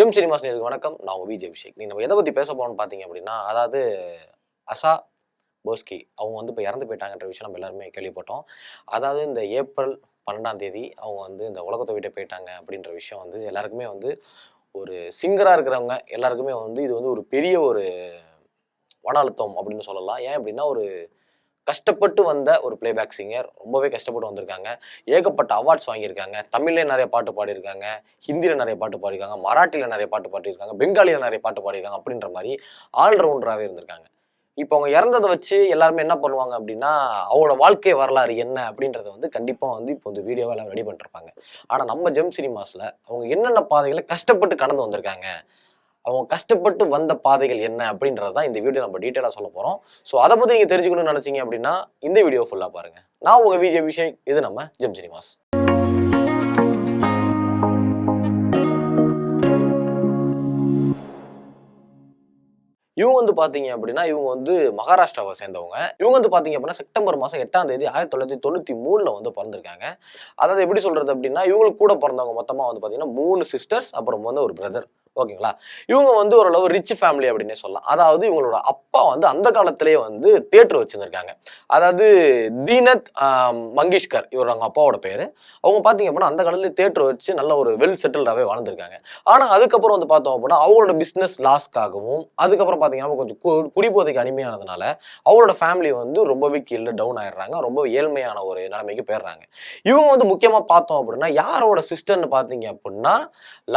GeM cinemas நேயர்களுக்கு வணக்கம். நான் உங்க விஜய் அபிஷேக். நம்ம எதை பத்தி பேச போறோம்னு பார்த்தீங்க அப்படின்னா, அதாவது ஆஷா போஸ்கி அவங்க இப்ப இறந்து போயிட்டாங்கன்ற விஷயம் நம்ம எல்லாருமே கேள்விப்பட்டோம். அதாவது இந்த ஏப்ரல் 12ஆம் தேதி அவங்க இந்த உலகத்த விட்டே போயிட்டாங்க அப்படின்ற விஷயம் எல்லாருக்குமே ஒரு சிங்கரா இருக்கிறவங்க எல்லாருக்குமே இது ஒரு பெரிய ஒரு மன அழுத்தம் அப்படின்னு சொல்லலாம். ஏன் அப்படின்னா, ஒரு கஷ்டப்பட்டு வந்த ஒரு பிளேபேக் சிங்கர். ரொம்பவே கஷ்டப்பட்டு வந்திருக்காங்க. ஏகப்பட்ட அவார்ட்ஸ் வாங்கியிருக்காங்க. தமிழ்ல நெறைய பாட்டு பாடியிருக்காங்க. ஹிந்தியில நெறைய பாட்டு பாடியிருக்காங்க. மராட்டியில நெறைய பாட்டு பாடியிருக்காங்க. பெங்காலில நெறைய பாட்டு பாடியிருக்காங்க. அப்படின்ற மாரி ஆல் ரவுண்டராவே இருந்திருக்காங்க. இப்ப அவங்க இறந்தத வச்சு எல்லாருமே என்ன பண்ணுவாங்க அப்படின்னா, அவங்களோட வாழ்க்கை வரலாறு என்ன அப்படின்றத கண்டிப்பா இப்போ இந்த வீடியோவா எல்லாம் ரெடி பண்ணிருப்பாங்க. ஆனா நம்ம ஜெம் சினிமாஸ்ல அவங்க என்னென்ன பாதைகள கஷ்டப்பட்டு கடந்து வந்திருக்காங்க. அவங்க கஷ்டப்பட்டு வந்த பாதைகள் என்ன அப்படின்றத தான் இந்த வீடியோ நம்ம டீட்டெயிலா சொல்லப் போறோம். ஸோ அத பத்தி நீங்க தெரிஞ்சுக்கணும்னு நினைச்சீங்க அப்படின்னா, இந்த வீடியோ ஃபுல்லா பாருங்க. நான் உங்க விஜய் அபிஷேக். இது நம்ம ஜெம் சினிமாஸ். இவங்க பார்த்தீங்க அப்படின்னா, இவங்க மகாராஷ்டிராவை சேர்ந்தவங்க. இவங்க பார்த்தீங்க அப்படின்னா, செப்டம்பர் மாசம் 8ஆம் தேதி 1993ல பொறந்திருக்காங்க. அதாவது எப்படி சொல்றது அப்படின்னா, இவங்களுக்கு கூட பொறந்தவங்க மொத்தமா பார்த்தீங்கன்னா 3 சிஸ்டர்ஸ் அப்புறம் ஒரு பிரதர். ஓகேங்களா? இவங்க ஓரளவு ரிச் ஃபேமிலி அப்படின்னே சொல்லலாம். அதாவது இவங்களோட அப்பா அந்த காலத்திலேயே தியேட்டர் வச்சிருந்திருக்காங்க. அதாவது தீனத் மங்கேஷ்கர் இவர் அவங்க அப்பாவோட பேரு. அவங்க பார்த்தீங்க அப்படின்னா, அந்த காலத்திலேயே தியேட்டர் வச்சு நல்ல ஒரு வெல் செட்டில்டாவே வாழ்ந்திருக்காங்க. ஆனா அதுக்கப்புறம் பார்த்தோம் அப்படின்னா, அவங்களோட பிசினஸ் லாஸ்க்காகவும், அதுக்கப்புறம் பார்த்தீங்கன்னா கொஞ்சம் குடிபோதைக்கு அடிமையானதுனால, அவங்களோட ஃபேமிலி ரொம்பவே கீழ டவுன் ஆயிடுறாங்க. ரொம்ப ஏழ்மையான ஒரு நிலைமைக்கு போயிடுறாங்க. இவங்க முக்கியமா பார்த்தோம் அப்படின்னா, யாரோட சிஸ்டர்ன்னு பார்த்தீங்க அப்படின்னா,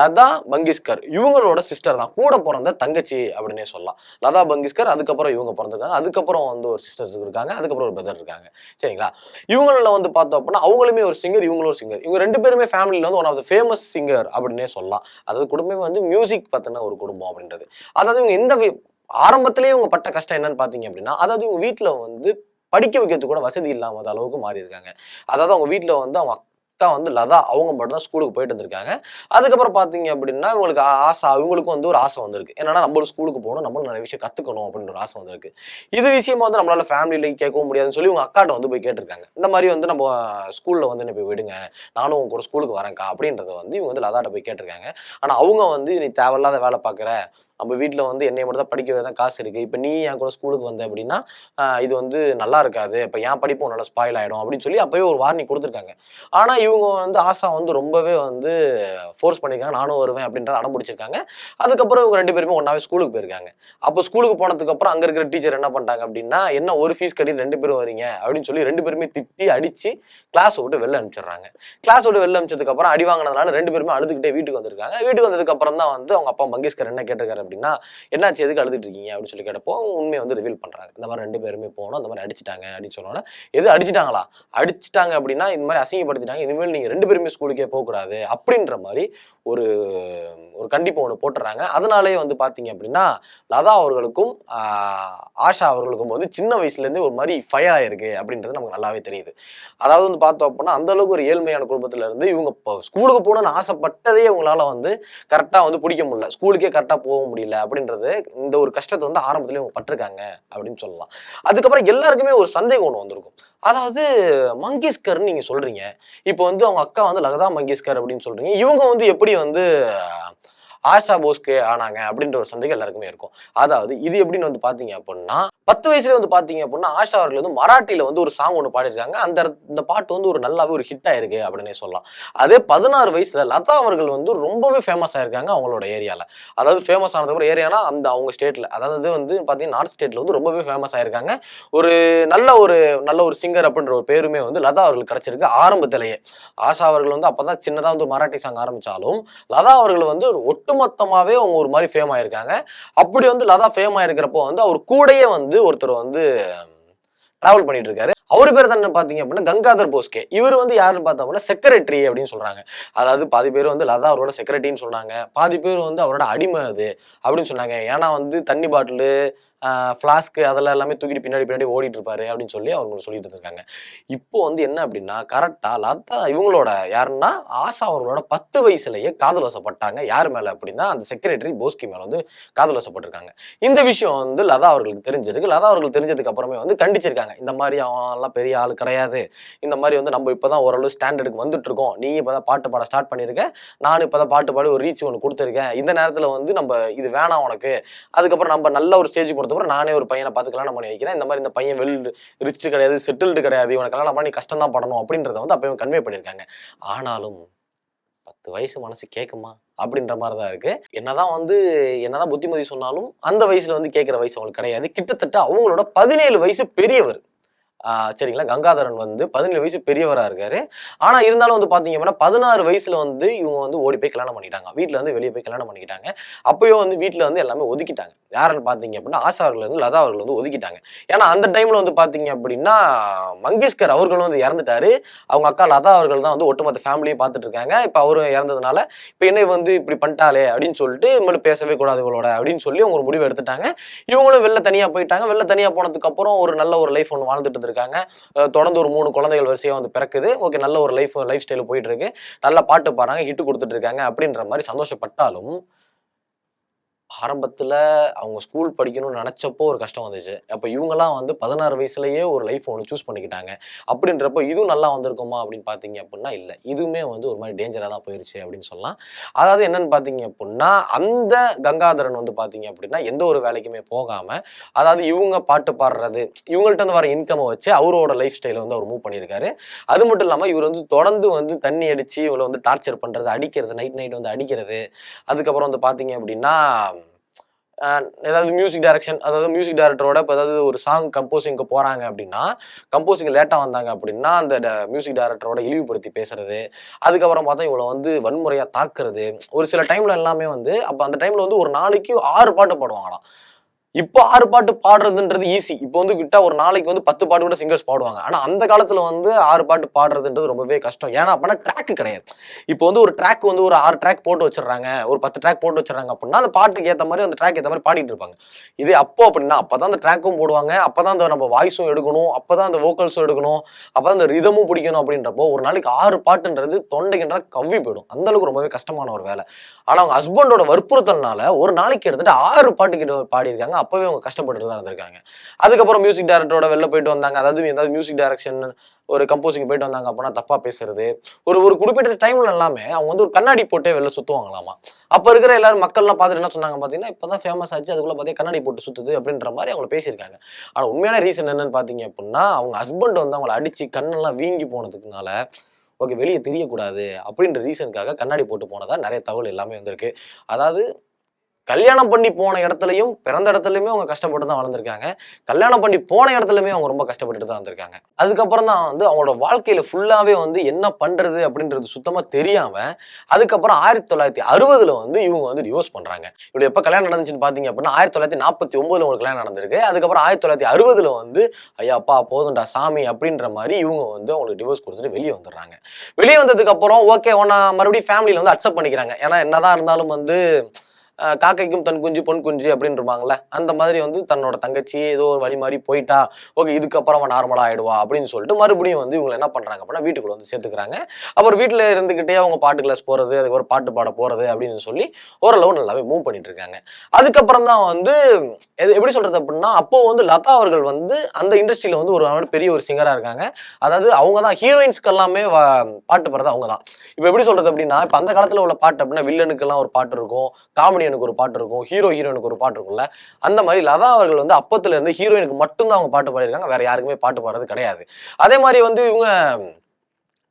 லதா மங்கேஷ்கர். இவங்களோட சிஸ்டர் தான். கூட பொறந்த தங்கச்சி அப்படின்னே சொல்லலாம். லதா மங்கேஷ்கர் அதுக்கப்புறம் இவங்க பொறந்திருக்காங்க. அதுக்கப்புறம் ஒரு சிஸ்டர்ஸ் இருக்காங்க. அதுக்கப்புறம் ஒரு பிரதர் இருக்காங்க. சரிங்களா? இவங்கள பார்த்தோம் அப்படின்னா, அவங்களுமே ஒரு சிங்கர், இவங்களும் ஒரு சிங்கர். இவங்க 2 பேருமே ஃபேமிலில one of the famous singer அப்படின்னே சொல்லலாம். அதாவது குடும்பமே மியூசிக் பத்தின ஒரு குடும்பம் அப்படின்றது. அதாவது இவங்க ஆரம்பத்திலேயே இவங்க பட்ட கஷ்டம் என்னன்னு பார்த்தீங்க அப்படின்னா, அதாவது இவங்க வீட்ல படிக்க வைக்கிறதுக்கு கூட வசதி இல்லாத அளவுக்கு மாறியிருக்காங்க. அதாவது அவங்க வீட்ல அவங்க அக்கா லதா அவங்க மட்டும் தான் ஸ்கூலுக்கு போயிட்டு இருந்திருக்காங்க. அதுக்கப்புறம் பார்த்தீங்க அப்படின்னா, இவங்களுக்கு ஆசை இவங்களுக்கும் ஒரு ஆசை வந்திருக்கு. என்னன்னா நம்மளும் ஸ்கூலுக்கு போகணும், நம்மளும் நிறைய விஷயம் கத்துக்கணும் அப்படின்ற ஒரு ஆசை வந்திருக்கு. இது விஷயமா நம்மளால ஃபேமிலில கேட்கவும் முடியாதுன்னு சொல்லி இவங்க அக்காட்ட போய் கேட்டிருக்காங்க. இந்த மாதிரி நம்ம ஸ்கூல்ல என்ன போய் விடுங்க. நானும் உங்க கூட ஸ்கூலுக்கு வரேன்க்கா அப்படின்றத இவங்க லதாட்ட போய் கேட்டிருக்காங்க. ஆனா அவங்க நீ தேவையில்லாத வேலை பார்க்குற. நம்ம வீட்ல என்னைய மட்டும் தான் படிக்க வைக்க தான் காசு இருக்கு. இப்ப நீ என் கூட ஸ்கூலுக்கு வந்த அப்படின்னா, இது நல்லா இருக்காது. இப்ப என் படிப்பும் நல்லா ஸ்பாயில் ஆயிடும் அப்படின்னு சொல்லி அப்பவே ஒரு வார்னிங் குடுத்திருக்காங்க. ஆனா இவங்க ஆசா ரொம்பவே ஃபோர்ஸ் பண்ணிருக்காங்க. நானும் வருவேன் அப்படின்றத அடம் பிடிச்சிருக்காங்க. அதுக்கப்புறம் இவங்க 2 பேருமே ஒண்ணாவே ஸ்கூலுக்கு போயிருக்காங்க. அப்போ ஸ்கூலுக்கு போனதுக்கு அப்புறம் அங்க இருக்கிற டீச்சர் என்ன பண்ணிட்டாங்க அப்படின்னா, என்ன ஒரு ஃபீஸ் கட்டி 2 பேரும் வரீங்க அப்படின்னு சொல்லி 2 பேருமே திட்டி அடிச்சு கிளாஸ் விட்டு வெளில அனுப்பிச்சிடுறாங்க. கிளாஸ் விட்டு வெளில அனுப்பிச்சதுக்கு அப்புறம் அடி வாங்கினதுனால 2 பேருமே அழுதுகிட்டே வீட்டுக்கு வந்திருக்காங்க. வீட்டுக்கு வந்ததுக்கு அப்புறம் தான் அவங்க அப்பா மங்கேஷ்கர் என்ன கேட்டிருக்காரு அப்படின்னா, என்னாச்சு எதுக்கு அழுதுட்டு இருக்கீங்க அப்படின்னு சொல்லி கேட்டப்போ உண்மையை ரிவீல் பண்றாங்க. இந்த மாதிரி 2 பேருமே போனோம், இந்த மாதிரி அடிச்சிட்டாங்க அப்படின்னு சொன்னோன்னே, எது அடிச்சிட்டாங்களா? அடிச்சிட்டாங்க அப்படின்னா இந்த மாதிரி அசிங்கப்படுத்திட்டாங்க. இனிமேல் நீங்க 2 பேருமே ஸ்கூலுக்கே போகக்கூடாது அப்படின்ற மாதிரி ஒரு ஒரு கண்டிப்பு ஒண்ணு போட்டுறாங்க. அதனாலேயே பார்த்தீங்க அப்படின்னா, லதா அவர்களுக்கும் ஆஷா அவர்களுக்கும் சின்ன வயசுல இருந்தே ஒரு மாதிரி ஃபயர் ஆயிருக்கு அப்படின்றது நமக்கு நல்லாவே தெரியுது. அதாவது பார்த்தோம் அப்படின்னா, அந்த அளவுக்கு ஒரு ஏழ்மையான குடும்பத்துல இருந்து இவங்க ஸ்கூலுக்கு போகணும்னு ஆசைப்பட்டதே இவங்களால கரெக்டா பிடிக்க முடியல. ஸ்கூலுக்கே கரெக்டா போக முடியல அப்படின்றது இந்த ஒரு கஷ்டத்தை ஆரம்பத்திலேயே இவங்க பட்டிருக்காங்க அப்படின்னு சொல்லலாம். அதுக்கப்புறம் எல்லாருக்குமே ஒரு சந்தேகம் ஒண்ணு வந்திருக்கும். அதாவது மங்கேஷ்கர்ன்னு நீங்க சொல்றீங்க. இப்போ அவங்க அக்கா லதா மங்கேஷ்கர் அப்படின்னு சொல்றீங்க. இவங்க எப்படி ஆஷா போஸ்கே ஆனாங்க அப்படின்ற ஒரு சந்தேகம் எல்லாருக்குமே இருக்கும். அதாவது இது எப்படின்னு பார்த்தீங்க அப்படின்னா, 10 வயசுலயே பார்த்தீங்க அப்படின்னா, ஆஷா அவர்கள் மராட்டியில ஒரு சாங் ஒண்ணு பாடியிருக்காங்க. இந்த பாட்டு ஒரு நல்லாவே ஒரு ஹிட் ஆயிருக்கு அப்படின்னே சொல்லலாம். அதே 16 வயசுல லதா அவர்கள் ரொம்பவே ஃபேமஸ் ஆயிருக்காங்க அவங்களோட ஏரியால. அதாவது ஃபேமஸ் ஆனதுக்கு ஏரியானா அவங்க ஸ்டேட்ல. அதாவது பார்த்தீங்கன்னா நார்த் ஸ்டேட்ல ரொம்பவே ஃபேமஸ் ஆயிருக்காங்க. ஒரு நல்ல ஒரு சிங்கர் அப்படின்ற ஒரு பேருமே லதா அவர்களுக்கு கிடைச்சிருக்கு ஆரம்பத்திலேயே. ஆஷா அவர்கள் அப்பதான் சின்னதா மராட்டி சாங் ஆரம்பிச்சாலும், லதா அவர்கள் ஒட்டுமொத்தமாவே அவங்க ஒரு மாதிரி ஃபேம் ஆயிருக்காங்க. அப்படி லதா ஃபேம் ஆயிருக்கிறப்போ அவர் கூடயே ஒருத்தர் டிராவல் பண்ணிட்டு இருக்காரு. அவரு பேர் தான் என்ன பார்த்தீங்க அப்படின்னா கங்காதர் போஸ்கே. இவர் யாருன்னு பார்த்தோம் அப்படின்னா செக்ரட்டரி அப்படின்னு சொல்றாங்க. அதாவது பாதி பேர் லதா அவரோட செக்ரட்டரின்னு சொன்னாங்க. பாதி பேர் அவரோட அடிமை அது அப்படின்னு சொன்னாங்க. ஏன்னா தண்ணி பாட்டிலு, ஃப்ளாஸ்க் அதெல்லாம் எல்லாமே தூக்கிட்டு பின்னாடி ஓடிட்டு இருப்பாரு அப்படின்னு சொல்லி அவங்க சொல்லிட்டு இருக்காங்க. இப்போ என்ன அப்படின்னா கரெக்டா லதா இவங்களோட யாருன்னா ஆஷா அவர்களோட 10 வயசுலயே காதல் வசப்பட்டாங்க. யார் மேல அப்படின்னா அந்த செக்ரட்டரி போஸ்கி மேல காதல் வசப்பட்டிருக்காங்க. இந்த விஷயம் லதா அவர்களுக்கு தெரிஞ்சிருக்கு. லதா அவர்களுக்கு தெரிஞ்சதுக்கு அப்புறமே கண்டிச்சிருக்காங்க. இந்த மாதிரி அவன் எல்லாம் பெரிய ஆள் கிடையாது, இந்த மாதிரி வந்து நம்ம இப்பதான் ஓரளவு ஸ்டாண்டர்டுக்கு வந்துட்டு இருக்கோம், நீங்க இப்பதான் பாட்டு பாட ஸ்டார்ட் பண்ணிருக்க, நானும் இப்பதான் பாட்டு பாடி ஒரு ரீச் ஒன்று கொடுத்துருக்கேன், இந்த நேரத்துல வந்து நம்ம இது வேணாம் உனக்கு, அதுக்கப்புறம் நம்ம நல்ல ஒரு ஸ்டேஜ் கொடுத்தப்பறம் நானே ஒரு பையனை பார்த்து கல்யாணம் பண்ணி வைக்கிறேன், இந்த மாதிரி இந்த பையன் ரிச் கிடையாது, செட்டில்டு கிடையாது, இவனை கல்யாணம் பண்ணி கஷ்டம் தான் படணும் அப்படின்றத வந்து அப்பயும் கன்வே பண்ணியிருக்காங்க. ஆனாலும் 10 வயசு மனசு கேட்குமா அப்படின்ற மாதிரி தான் இருக்கு. என்னதான் புத்திமதி சொன்னாலும் அந்த வயசுல வந்து கேட்கிற வயசு அவங்களுக்கு கிடையாது. கிட்டத்தட்ட அவங்களோட 17 வயசு பெரியவர். சரிங்களா, கங்காதரன் வந்து 17 வயசு பெரியவரா இருக்காரு. ஆனா இருந்தாலும் வந்து பாத்தீங்க அப்படின்னா 16 வயசுல வந்து இவங்க வந்து ஓடி போய் கல்யாணம் பண்ணிட்டாங்க. வீட்டுல வந்து வெளியே போய் கல்யாணம் பண்ணிக்கிட்டாங்க. அப்பயும் வந்து வீட்டுல வந்து எல்லாமே ஒதுக்கிட்டாங்க. யாருன்னு பாத்தீங்க அப்படின்னா ஆஷா அவர்கள் வந்து லதா அவர்கள் வந்து ஒதுக்கிட்டாங்க. ஏன்னா அந்த டைம்ல வந்து பாத்தீங்க அப்படின்னா மங்கேஷ்கர் அவர்களும் வந்து இறந்துட்டாரு. அவங்க அக்கா லதா அவர்கள் தான் வந்து ஒட்டுமொத்த ஃபேமிலியும் பார்த்துட்டு இருக்காங்க. இப்ப அவரும் இறந்ததுனால இப்ப என்ன வந்து இப்படி பண்ணிட்டாலே அப்படின்னு சொல்லிட்டு இனிமேல் பேசவே கூடாது இவளோட அப்படின்னு சொல்லி அவங்க ஒரு முடிவு எடுத்துட்டாங்க. இவங்களும் வெளில தனியா போயிட்டாங்க. வெளில தனியா போனதுக்கு அப்புறம் ஒரு நல்ல ஒரு லைஃப் ஒன்று வாழ்ந்துட்டு இருக்காங்க. தொடர்ந்து ஒரு 3 குழந்தைகள் வரிசையா வந்து பிறக்குது. ஓகே, நல்ல ஒரு லைஃப் ஸ்டைல் போயிட்டு இருக்கு. நல்லா பாட்டு பாடுறாங்க, ஹிட் கொடுத்துட்டு இருக்காங்க அப்படின்ற மாதிரி சந்தோஷப்பட்டாலும் ஆரம்பத்துல அவங்க ஸ்கூல் படிக்கணும்னு நினைச்சப்போ ஒரு கஷ்டம் வந்துச்சு. அப்ப இவங்கலாம் வந்து 16 வயசுலயே ஒரு லைஃப் ஒன்று சூஸ் பண்ணிக்கிட்டாங்க. அப்படின்றப்போ இதுவும் நல்லா வந்திருக்குமா அப்படின்னு பாத்தீங்க அப்படின்னா இல்ல. இதுவுமே வந்து ஒரு மாதிரி டேஞ்சரா தான் போயிருச்சு அப்படின்னு சொல்லலாம். அதாவது என்னன்னு பாத்தீங்க அப்படின்னா அந்த கங்காதரன் வந்து பாத்தீங்க அப்படின்னா எந்த ஒரு வேலைக்குமே போகாம, அதாவது இவங்க பாட்டு பாடுறது, இவங்கள்ட்ட இருந்து வர இன்கம் வச்சு அவரோட லைஃப் ஸ்டைலை வந்து அவர் மூவ் பண்ணியிருக்காரு. அது மட்டும் இல்லாம இவர் வந்து தொடர்ந்து வந்து தண்ணி அடிச்சு இவளை வந்து டார்ச்சர் பண்றது, அடிக்கிறது, நைட் வந்து அடிக்கிறது. அதுக்கப்புறம் வந்து பாத்தீங்க அப்படின்னா ஏதாவது மியூசிக் டைரக்ஷன், அதாவது மியூசிக் டைரக்டரோட இப்போ ஏதாவது ஒரு சாங் கம்போசிங்க்கு போறாங்க அப்படின்னா, கம்போசிங் லேட்டா வந்தாங்க அப்படின்னா அந்த மியூசிக் டைரக்டரோட இழிவுபடுத்தி பேசுறது, அதுக்கப்புறம் பார்த்தா இவங்களை வந்து வன்முறையா தாக்குறது. ஒரு சில டைம்ல எல்லாமே வந்து அப்ப அந்த டைம்ல வந்து ஒரு நாளைக்கு 6 பாட்டு பாடுவாங்களாம். இப்போ 6 பாட்டு பாடுறதுன்றது ஈஸி. இப்போ வந்து கிட்ட ஒரு நாளைக்கு வந்து 10 பாட்டு கூட சிங்கர்ஸ் பாடுவாங்க. ஆனா அந்த காலத்துல வந்து 6 பாட்டு பாடுறதுன்றது ரொம்பவே கஷ்டம். ஏன்னா அப்பனா ட்ராக் கிடையாது. இப்போ வந்து ஒரு ட்ராக் வந்து ஒரு 6 ட்ராக் போட்டு வச்சிடுறாங்க, ஒரு 10 ட்ராக் போட்டு வச்சிடுறாங்க அப்படின்னா அந்த பாட்டுக்கு ஏத்த மாதிரி அந்த ட்ராக் ஏத்த மாதிரி பாடிட்டு இருப்பாங்க. இதே அப்போ அப்படின்னா அப்பதான் அந்த ட்ராக்கும் போடுவாங்க, அப்பதான் அந்த நம்ம வாய்ஸும் எடுக்கணும், அப்பதான் அந்த வோக்கல்ஸும் எடுக்கணும், அப்பதான் அந்த ரிதமும் பிடிக்கணும். அப்படின்றப்போ ஒரு நாளைக்கு 6 பாட்டுன்றது தொண்டைக்குன்றா கவ்வி போயிடும். அந்த அளவுக்கு ரொம்பவே கஷ்டமான ஒரு வேலை. ஆனா அவங்க ஹஸ்பண்டோட வற்புறுத்தல்னால ஒரு நாளைக்கு எடுத்துட்டு 6 பாட்டு கிட்ட பாடியிருக்காங்க. அப்பவே அவங்க கஷ்டப்பட்டு தான் இருந்திருக்காங்க. அதுக்கப்புறம் மியூசிக் டைரக்டரோட வெளில போயிட்டு வந்தாங்க. அதாவது மியூசிக் டைரக்ஷன் ஒரு கம்போசிங் போயிட்டு வந்தாங்க அப்படின்னா தப்பா பேசுறது, ஒரு ஒரு குறிப்பிட்ட டைம்ல எல்லாமே அவங்க வந்து ஒரு கண்ணாடி போட்டே வெளில சுத்துவாங்களாமா. அப்ப இருக்கிற எல்லாரும் மக்கள்லாம் பார்த்துட்டு என்ன சொன்னாங்க பாத்தீங்கன்னா, இப்பதான் ஃபேமஸ் ஆச்சு, அதுக்குள்ள பாத்தீங்கன்னா கண்ணாடி போட்டு சுத்துது அப்படின்ற மாதிரி அவங்க பேசியிருக்காங்க. ஆனா உண்மையான ரீசன் என்னன்னு பாத்தீங்க அப்படின்னா அவங்க ஹஸ்பண்ட் வந்து அவங்களை அடிச்சு கண்ணெல்லாம் வீங்கி போனதுக்குனால ஓகே வெளியே தெரியக்கூடாது அப்படின்ற ரீசனுக்காக கண்ணாடி போட்டு போனதா நிறைய தகவல் எல்லாமே வந்திருக்கு. அதாவது கல்யாணம் பண்ணி போன இடத்துலயும் பிறந்த இடத்துலயுமே அவங்க கஷ்டப்பட்டு தான் வளர்ந்துருக்காங்க. கல்யாணம் பண்ணி போன இடத்துலயுமே அவங்க ரொம்ப கஷ்டப்பட்டு தான் வந்திருக்காங்க. அதுக்கப்புறம் தான் வந்து அவங்களோட வாழ்க்கையில ஃபுல்லாவே வந்து என்ன பண்றது அப்படின்றது சுத்தமா தெரியாம அதுக்கப்புறம் 1960ல வந்து இவங்க வந்து டிவோர்ஸ் பண்றாங்க. இவங்க எப்ப கல்யாணம் நடந்துச்சுன்னு பாத்தீங்க அப்படின்னா 1949ல ஒரு கல்யாணம் நடந்திருக்கு. அதுக்கப்புறம் 1960ல வந்து ஐயா அப்பா போதும்டா சாமி அப்படின்ற மாதிரி இவங்க வந்து அவங்களுக்கு டிவோர்ஸ் கொடுத்துட்டு வெளியே வந்துடுறாங்க. வெளியே வந்ததுக்கு அப்புறம் ஓகே ஒன்னா மறுபடியும் ஃபேமிலியில வந்து அக்செப்ட் பண்ணிக்கிறாங்க. ஏன்னா என்னதான் இருந்தாலும் வந்து காக்கைக்கும் தன் குஞ்சு பொன் குஞ்சு அப்படின்னு இருப்பாங்கல்ல, அந்த மாதிரி வந்து தன்னோட தங்கச்சி ஏதோ ஒரு வழி மாதிரி போயிட்டா ஓகே இதுக்கப்புறம் அவன் நார்மலா ஆயிடுவா அப்படின்னு சொல்லிட்டு மறுபடியும் வந்து இவங்க என்ன பண்றாங்க அப்படின்னா வீட்டுக்குள்ள வந்து சேர்த்துக்கிறாங்க. அப்புறம் வீட்டுல இருந்துகிட்டே அவங்க பாட்டு கிளாஸ் போறது, அதுக்கப்புறம் பாட்டு பாட போறது அப்படின்னு சொல்லி ஓரளவு நல்லாவே மூவ் பண்ணிட்டு இருக்காங்க. அதுக்கப்புறம் தான் வந்து எப்படி சொல்றது அப்படின்னா அப்போ வந்து லதா அவர்கள் வந்து அந்த இண்டஸ்ட்ரியில வந்து ஒரு பெரிய ஒரு சிங்கரா இருக்காங்க. அதாவது அவங்க தான் ஹீரோயின்ஸ்க்கு எல்லாமே பாட்டு பாடுறது அவங்க தான். இப்ப எப்படி சொல்றது அப்படின்னா இப்ப அந்த காலத்துல உள்ள பாட்டு அப்படின்னா வில்லனுக்கு எல்லாம் ஒரு பாட்டு இருக்கும், காமெடி எனக்கு ஒரு பாட்டு இருக்கும், ஹீரோயினுக்கு ஒரு பாட்டு இருக்கும்ல, அந்த மாதிரி லதா அவர்கள் வந்து அப்பத்துல இருந்து ஹீரோயினுக்கு மட்டும்தான் அவங்க பாட்டு பாடியிருக்காங்க, வேற யாருக்குமே பாட்டு பாடுறது கிடையாது. அதே மாதிரி வந்து இவங்க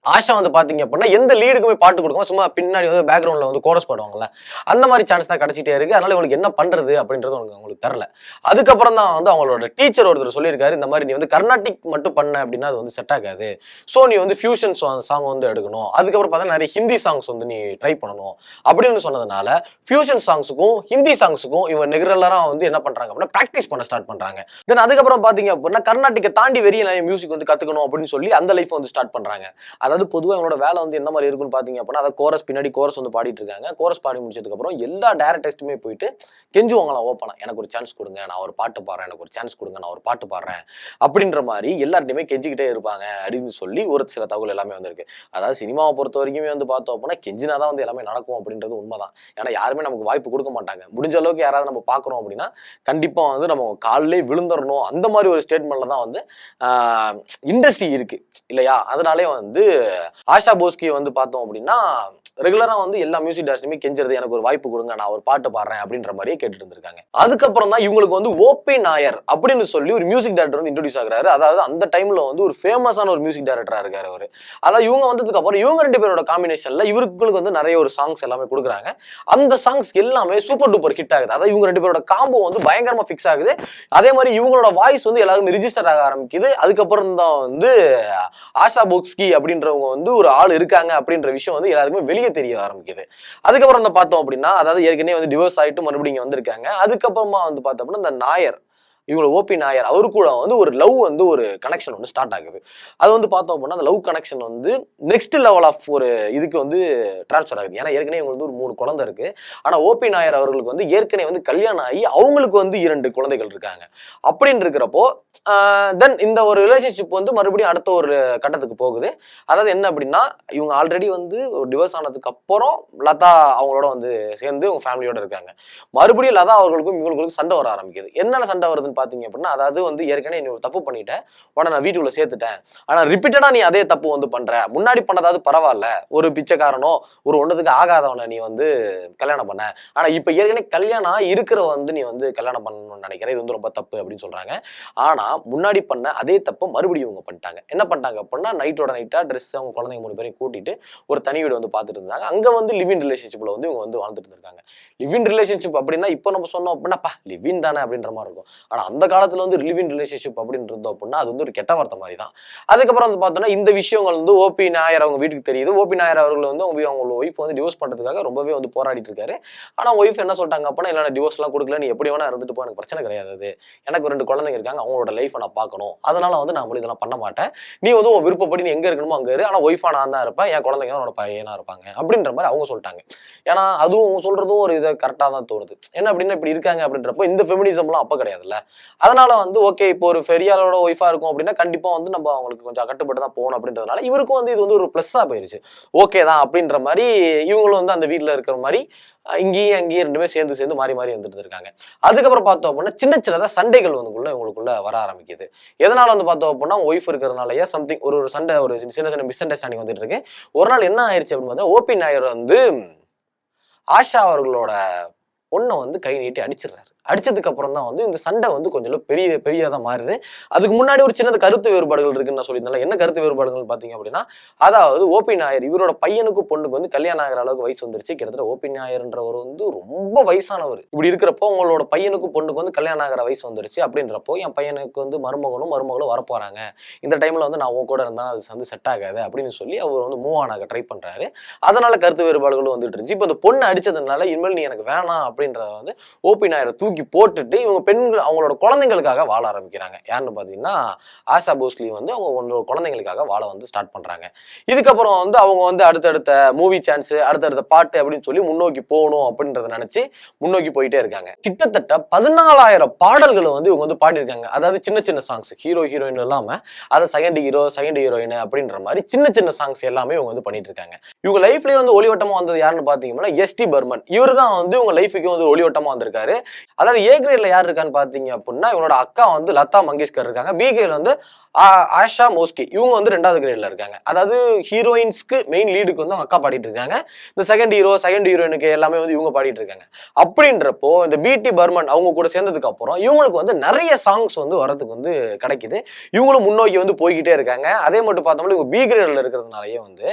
ஆஷா வந்து பாத்தீங்க அப்படின்னா எந்த லீடுக்குமே பாட்டு கொடுக்கும், சும்மா பின்னாடி வந்து பேக்ரவுண்ட்ல வந்து கோரஸ் பாடுவாங்கல்ல, அந்த மாதிரி சான்ஸ் தான் கிடைச்சிட்டே இருக்கு. அதனால இவங்களுக்கு என்ன பண்றது அப்படின்றது அவங்களுக்கு தெரியல. அதுக்கப்புறம் தான் வந்து அவங்களோட டீச்சர் ஒருத்தர் சொல்லியிருக்காரு, இந்த மாதிரி நீ வந்து கர்நாடிக் மட்டும் பண்ண அப்படின்னா அது வந்து செட் ஆகாது, ஸோ நீ வந்து ஃபியூஷன் சாங் வந்து எடுக்கணும், அதுக்கப்புறம் பார்த்தா நிறைய ஹிந்தி சாங்ஸ் வந்து நீ ட்ரை பண்ணணும் அப்படின்னு சொன்னதுனால ஃபியூஷன் சாங்ஸுக்கும் ஹிந்தி சாங்ஸுக்கும் இவங்க ரெகுலரா வந்து என்ன பண்றாங்க அப்படின்னா ப்ராக்டிஸ் பண்ண ஸ்டார்ட் பண்றாங்க. தென் அதுக்கப்புறம் பாத்தீங்க அப்படின்னா கர்நாடிக்கை தாண்டி வெறிய நிறைய மியூசிக் வந்து கத்துக்கணும் அப்படின்னு சொல்லி அந்த லைஃப் வந்து ஸ்டார்ட் பண்றாங்க. அதாவது பொதுவாக இவங்களோட வேலை வந்து என்ன மாதிரி இருக்குன்னு பார்த்தீங்க அப்படின்னா, அதை கோரஸ் பின்னாடி கோரஸ் வந்து பாடிட்டு இருக்காங்க. கோரஸ் பாடி முடிச்சதுக்கப்புறம் எல்லா டேரக்டர்ஸ்ட்டுமே போயிட்டு கெஞ்சுவாங்களாம் ஓப்பனா. எனக்கு ஒரு சான்ஸ் கொடுங்க, நான் ஒரு பாட்டு பாடுறேன், எனக்கு ஒரு சான்ஸ் கொடுங்க, நான் ஒரு பாட்டு பாடுறேன் அப்படின்ற மாதிரி எல்லார்ட்டையுமே கெஞ்சிக்கிட்டே இருப்பாங்க அப்படின்னு சொல்லி ஒரு சில தகவல் எல்லாமே வந்திருக்கு. அதாவது சினிமாவை பொறுத்த வரைக்குமே வந்து பார்த்தோம் அப்படின்னா கெஞ்சினா தான் வந்து எல்லாமே நடக்கும் அப்படின்றது உண்மைதான். ஏன்னா யாருமே நமக்கு வாய்ப்பு கொடுக்க மாட்டாங்க. முடிஞ்ச அளவுக்கு யாராவது நம்ம பார்க்குறோம் அப்படின்னா கண்டிப்பா வந்து நம்ம காலிலே விழுந்துடணும் அந்த மாதிரி ஒரு ஸ்டேட்மெண்ட்ல தான் வந்து இண்டஸ்ட்ரி இருக்கு இல்லையா? அதனாலே வந்து ஆஷா போஸ்கி வந்து பார்த்தோம் அப்படின்னா ரெகுலரா வந்து எல்லா மியூசிக் டேரக்டருமே கெஞ்சுறது, எனக்கு ஒரு வாய்ப்பு கொடுங்க, நான் ஒரு பாட்டு பாடுறேன் அப்படின்ற மாதிரியே கேட்டுட்டு இருந்திருக்காங்க. அதுக்கப்புறம் தான் இவங்களுக்கு வந்து ஓபி நாயர் அப்படின்னு சொல்லி ஒரு மியூசிக் டைரக்டர் வந்து இன்ட்ரோடியூஸ் ஆகுறாரு. அதாவது அந்த டைம்ல வந்து ஒரு ஃபேமஸான ஒரு மியூசிக் டைரக்டரா இருக்காரு அவரு. அதாவது இவங்க வந்ததுக்கு அப்புறம் இவங்க 2 பேரோட காம்பினேஷன்ல இவருக்கு வந்து நிறைய ஒரு சாங்ஸ் எல்லாமே கொடுக்குறாங்க. அந்த சாங்ஸ் எல்லாமே சூப்பர் டூப்பர் ஹிட் ஆகுது. அதாவது இவங்க 2 பேரோட காம்போ வந்து பயங்கரமா ஃபிக்ஸ் ஆகுது. அதே மாதிரி இவங்களோட வாய்ஸ் வந்து எல்லாருமே ரிஜிஸ்டர் ஆக ஆரம்பிக்குது. அதுக்கப்புறம் தான் வந்து ஆஷா போஸ்கி அப்படின்றவங்க வந்து ஒரு ஆள் இருக்காங்க அப்படின்ற விஷயம் வந்து எல்லாருக்குமே வெளியே தெரிய ஆரம்பிக்குது. அதுக்கப்புறம் வந்து பார்த்தோம் அப்படின்னா, அதாவது ஏற்கனவே வந்து டிவோர்ஸ் ஆயிட்டு மறுபடியும் இங்க வந்திருக்காங்க. அதுக்கப்புறமா வந்து பார்த்தோம் அப்படின்னா இந்த நாயர் இவங்கள ஓபி நாயர் அவரு கூட வந்து ஒரு லவ் வந்து ஒரு கனெக்ஷன் வந்து ஸ்டார்ட் ஆகுது. அது வந்து பார்த்தோம் அப்படின்னா அந்த லவ் கனெக்ஷன் வந்து நெக்ஸ்ட் லெவல் ஆஃப் ஒரு இதுக்கு வந்து டிரான்ஸ்ஃபர் ஆகுது. ஏன்னா ஏற்கனவே இவங்களுக்கு வந்து ஒரு 3 குழந்தை இருக்கு. ஆனா ஓபி நாயர் அவர்களுக்கு வந்து ஏற்கனவே வந்து கல்யாணம் ஆகி அவங்களுக்கு வந்து 2 குழந்தைகள் இருக்காங்க. அப்படின்னு இருக்கிறப்போ தென் இந்த ஒரு ரிலேஷன்ஷிப் வந்து மறுபடியும் அடுத்த ஒரு கட்டத்துக்கு போகுது. அதாவது என்ன அப்படின்னா இவங்க ஆல்ரெடி வந்து ஒரு டிவோர்ஸ் ஆனதுக்கு அப்புறம் லதா அவங்களோட வந்து சேர்ந்து அவங்க ஃபேமிலியோட இருக்காங்க. மறுபடியும் லதா அவர்களுக்கும் இவங்களுக்கும் சண்டை வர ஆரம்பிக்குது. என்னென்ன சண்டை வருதுன்னு பாத்தீங்க அப்படின்னா, அதாவது வந்து ஏற்கனவே நீ ஒரு தப்பு பண்ணிட்ட, உடனே நான் வீட்டுக்குள்ள சேர்த்துட்டேன், ஆனா ரிப்பீட்டடா நீ அதே தப்பு வந்து பண்ற, முன்னாடி பண்ணதாவது பரவாயில்ல, ஒரு பிச்சைக்காரனோ ஒரு ஒன்றதுக்கு ஆகாதவனை நீ வந்து கல்யாணம் பண்ண, ஆனா இப்ப ஏற்கனவே கல்யாணம் இருக்கிற வந்து நீ வந்து கல்யாணம் பண்ணணும்னு நினைக்கிறேன், இது வந்து ரொம்ப தப்பு அப்படின்னு சொல்றாங்க. ஆனா முன்னாடி பண்ண அதே தப்ப மறுபடியும் இவங்க பண்ணிட்டாங்க. என்ன பண்ணிட்டாங்க அப்படின்னா நைட்டோட நைட்டா ட்ரெஸ் அவங்க குழந்தைங்க 3 பேரையும் கூட்டிட்டு ஒரு தனி வீடு வந்து பார்த்துட்டு இருந்தாங்க. அங்க வந்து லிவ் இன் ரிலேஷன்ஷிப்ல வந்து இவங்க வந்து வாழ்ந்துட்டு இருக்காங்க. லிவ் இன் ரிலேஷன்ஷிப் அப்படின்னா இப்போ நம்ம சொன்னோம் அப்படின்னா லிவ் இன் தானே அப்படின்ற மாதிரி இருக்கும். ஆனா அந்த காலத்துல வந்து லிவ் இன் ரிலேஷன்ஷிப் அப்படின்னு இருந்தோம் அப்படின்னா அது வந்து ஒரு கெட்ட வார்த்தை மாதிரி தான். அதுக்கப்புறம் வந்து பார்த்தோம்னா இந்த விஷயங்கள் வந்து ஓபி நாயர் அவங்க வீட்டுக்கு தெரியுது. ஓபி நாயர் அவர்கள் வந்து அவங்க ஒய்ஃப் வந்து டிவோர்ஸ் பண்றதுக்காக ரொம்பவே வந்து போராடிட்டு இருக்காரு. ஆனா ஒய்ஃப் என்ன சொல்லிட்டாங்க அப்படின்னா இல்ல டிவோர்ஸ் எல்லாம் கொடுக்கல, நீ எப்படி வேணா இருந்துட்டு போ, எனக்கு பிரச்சனை கிடையாது, அது எனக்கு 2 குழந்தைங்க இருக்காங்க, அவங்களோட லைஃப் நான் பார்க்கணும், அதனால வந்து நான் இதெல்லாம் பண்ண மாட்டேன், நீ வந்து உன் விருப்பப்படி நீ எங்க இருக்கணுமோ அங்க இரு, ஆனா ஒய்ஃபா நான் தான் இருப்பேன், என் குழந்தைங்க என்னோட பையனா இருப்பாங்க அப்படின்ற மாதிரி அவங்க சொல்லிட்டாங்க. ஏன்னா அதுவும் அவங்க சொல்றதும் ஒரு இதை கரெக்டா தான் தோணுது. என்ன அப்படின்னா இப்படி இருக்காங்க அப்படின்றப்போ இந்த ஃபெமினிசம்லாம் அப்ப கிடையாதுல்ல. அதனால வந்து ஓகே இப்போ ஒரு பெரியாளோட ஒய்ஃபா இருக்கும் அப்படின்னா கண்டிப்பா வந்து நம்ம அவங்களுக்கு கொஞ்சம் கட்டுப்பட்டு தான் போகணும் அப்படின்றதுனால இவருக்கும் வந்து இது வந்து ஒரு பிளஸ்ஸா போயிருச்சு. ஓகே தான் அப்படின்ற மாதிரி இவங்களும் வந்து அந்த வீட்டுல இருக்கிற மாதிரி இங்கேயும் அங்கேயும் 2 பேரும் சேர்ந்து மாறி மாறி வந்துட்டு இருக்காங்க. அதுக்கப்புறம் பார்த்தோம் அப்படின்னா சின்ன சின்னதா சண்டைகள் வந்து இவங்களுக்குள்ள வர ஆரம்பிக்குது. எதனால வந்து பார்த்தோம் அப்படின்னா ஒய்ஃப் இருக்கிறதுனாலயே சம்திங் ஒரு சண்டை, ஒரு சின்ன சின்ன மிஸ் அண்டர்ஸ்டாண்டிங் வந்துட்டு இருக்கு. ஒரு நாள் என்ன ஆயிடுச்சு அப்படின்னு பார்த்தா ஓபி நாயர் வந்து ஆஷா அவர்களோட பொண்ணை வந்து கை நீட்டி அடிச்சிடுறாரு. அடிச்சதுக்கு அப்புறம் தான் வந்து இந்த சண்டை வந்து கொஞ்சம் பெரியதா மாறுது. அதுக்கு முன்னாடி ஒரு சின்ன கருத்து வேறுபாடுகள் இருக்குன்னு நான் சொல்லியிருந்தேன். என்ன கருத்து வேறுபாடுகள் பாத்தீங்க அப்படின்னா, அதாவது ஓபி நாயர் இவரோட பையனுக்கும் பொண்ணுக்கு வந்து கல்யாணம் ஆகிற அளவுக்கு வயசு வந்துருச்சு. கிட்டத்தட்ட ஓபி நாயர்ன்றவர் வந்து ரொம்ப வயசானவர். இப்படி இருக்கிறப்போ உங்களோட பையனுக்கும் பொண்ணுக்கு வந்து கல்யாணம் ஆகிற வயசு வந்துருச்சு அப்படின்றப்போ என் பையனுக்கு வந்து மருமகளும் வரப்போறாங்க, இந்த டைம்ல வந்து நான் உன் கூட இருந்தா அது வந்து செட் ஆகாது அப்படின்னு சொல்லி அவர் வந்து மூவ் ஆன் ஆக ட்ரை பண்றாரு. அதனால கருத்து வேறுபாடுகளும் வந்துட்டு இருந்துச்சு. இப்போ இந்த பொண்ணு அடிச்சதுனால இனிமேல் நீ எனக்கு வேணாம் அப்படின்றத வந்து ஓபி நாயரை தூக்கி போட்டுட்டு இவங்க பெண்கள் அவங்களோட குழந்தைங்களுக்காக வாழ ஆரம்பிக்கிறாங்க. யாருன்னு பாத்தீங்கன்னா ஆஷா போஸ்லி வந்து அவங்க குழந்தைங்களுக்காக வாழ வந்து ஸ்டார்ட் பண்றாங்க. இதுக்கப்புறம் வந்து அவங்க வந்து அடுத்தடுத்த மூவி சான்ஸ், அடுத்தடுத்த பாட்டு அப்படின்னு சொல்லி முன்னோக்கி போகணும் அப்படின்றத நினைச்சு முன்னோக்கி போயிட்டே இருக்காங்க. கிட்டத்தட்ட 14,000 பாடல்களை வந்து இவங்க வந்து பாடியிருக்காங்க. அதாவது சின்ன சின்ன சாங்ஸ், ஹீரோ ஹீரோயின் இல்லாம அதை செகண்ட் ஹீரோயின் அப்படின்ற மாதிரி சின்ன சின்ன சாங்ஸ் எல்லாமே இவங்க வந்து பண்ணிட்டு இருக்காங்க. இவங்க லைஃப்லயே வந்து ஒளிவட்டமா வந்தது யாருன்னு பாத்தீங்கன்னா எஸ்டி பர்மன். இவர் தான் வந்து இவங்க லைஃபுக்கு வந்து ஒளிவட்டமா வந்திருக்காரு. அதாவது ஏ கிரேட்ல யார் இருக்கான்னு பாத்தீங்க அப்படின்னா இவனோட அக்கா வந்து லதா மங்கேஷ்கர் இருக்காங்க. பி கிரேட்ல வந்து ஆஷா போஸ்கி இவங்க வந்து 2வது கிரேட்ல இருக்காங்க. அதாவது ஹீரோயின்ஸ்க்கு மெயின் லீடுக்கு வந்து அவங்க அக்கா பாடிட்டு இருக்காங்க. இந்த செகண்ட் ஹீரோயினுக்கு எல்லாமே வந்து இவங்க பாடிட்டு இருக்காங்க. அப்படின்றப்போ இந்த பிடி பர்மன் அவங்க கூட சேர்ந்ததுக்கு அப்புறம் இவங்களுக்கு வந்து நிறைய சாங்ஸ் வந்து வரதுக்கு வந்து கிடைக்குது. இவங்களும் முன்னோக்கி வந்து போய்கிட்டே இருக்காங்க. அதே மட்டும் பார்த்தோம்னா இவங்க பி கிரேட்ல இருக்கிறதுனாலயே வந்து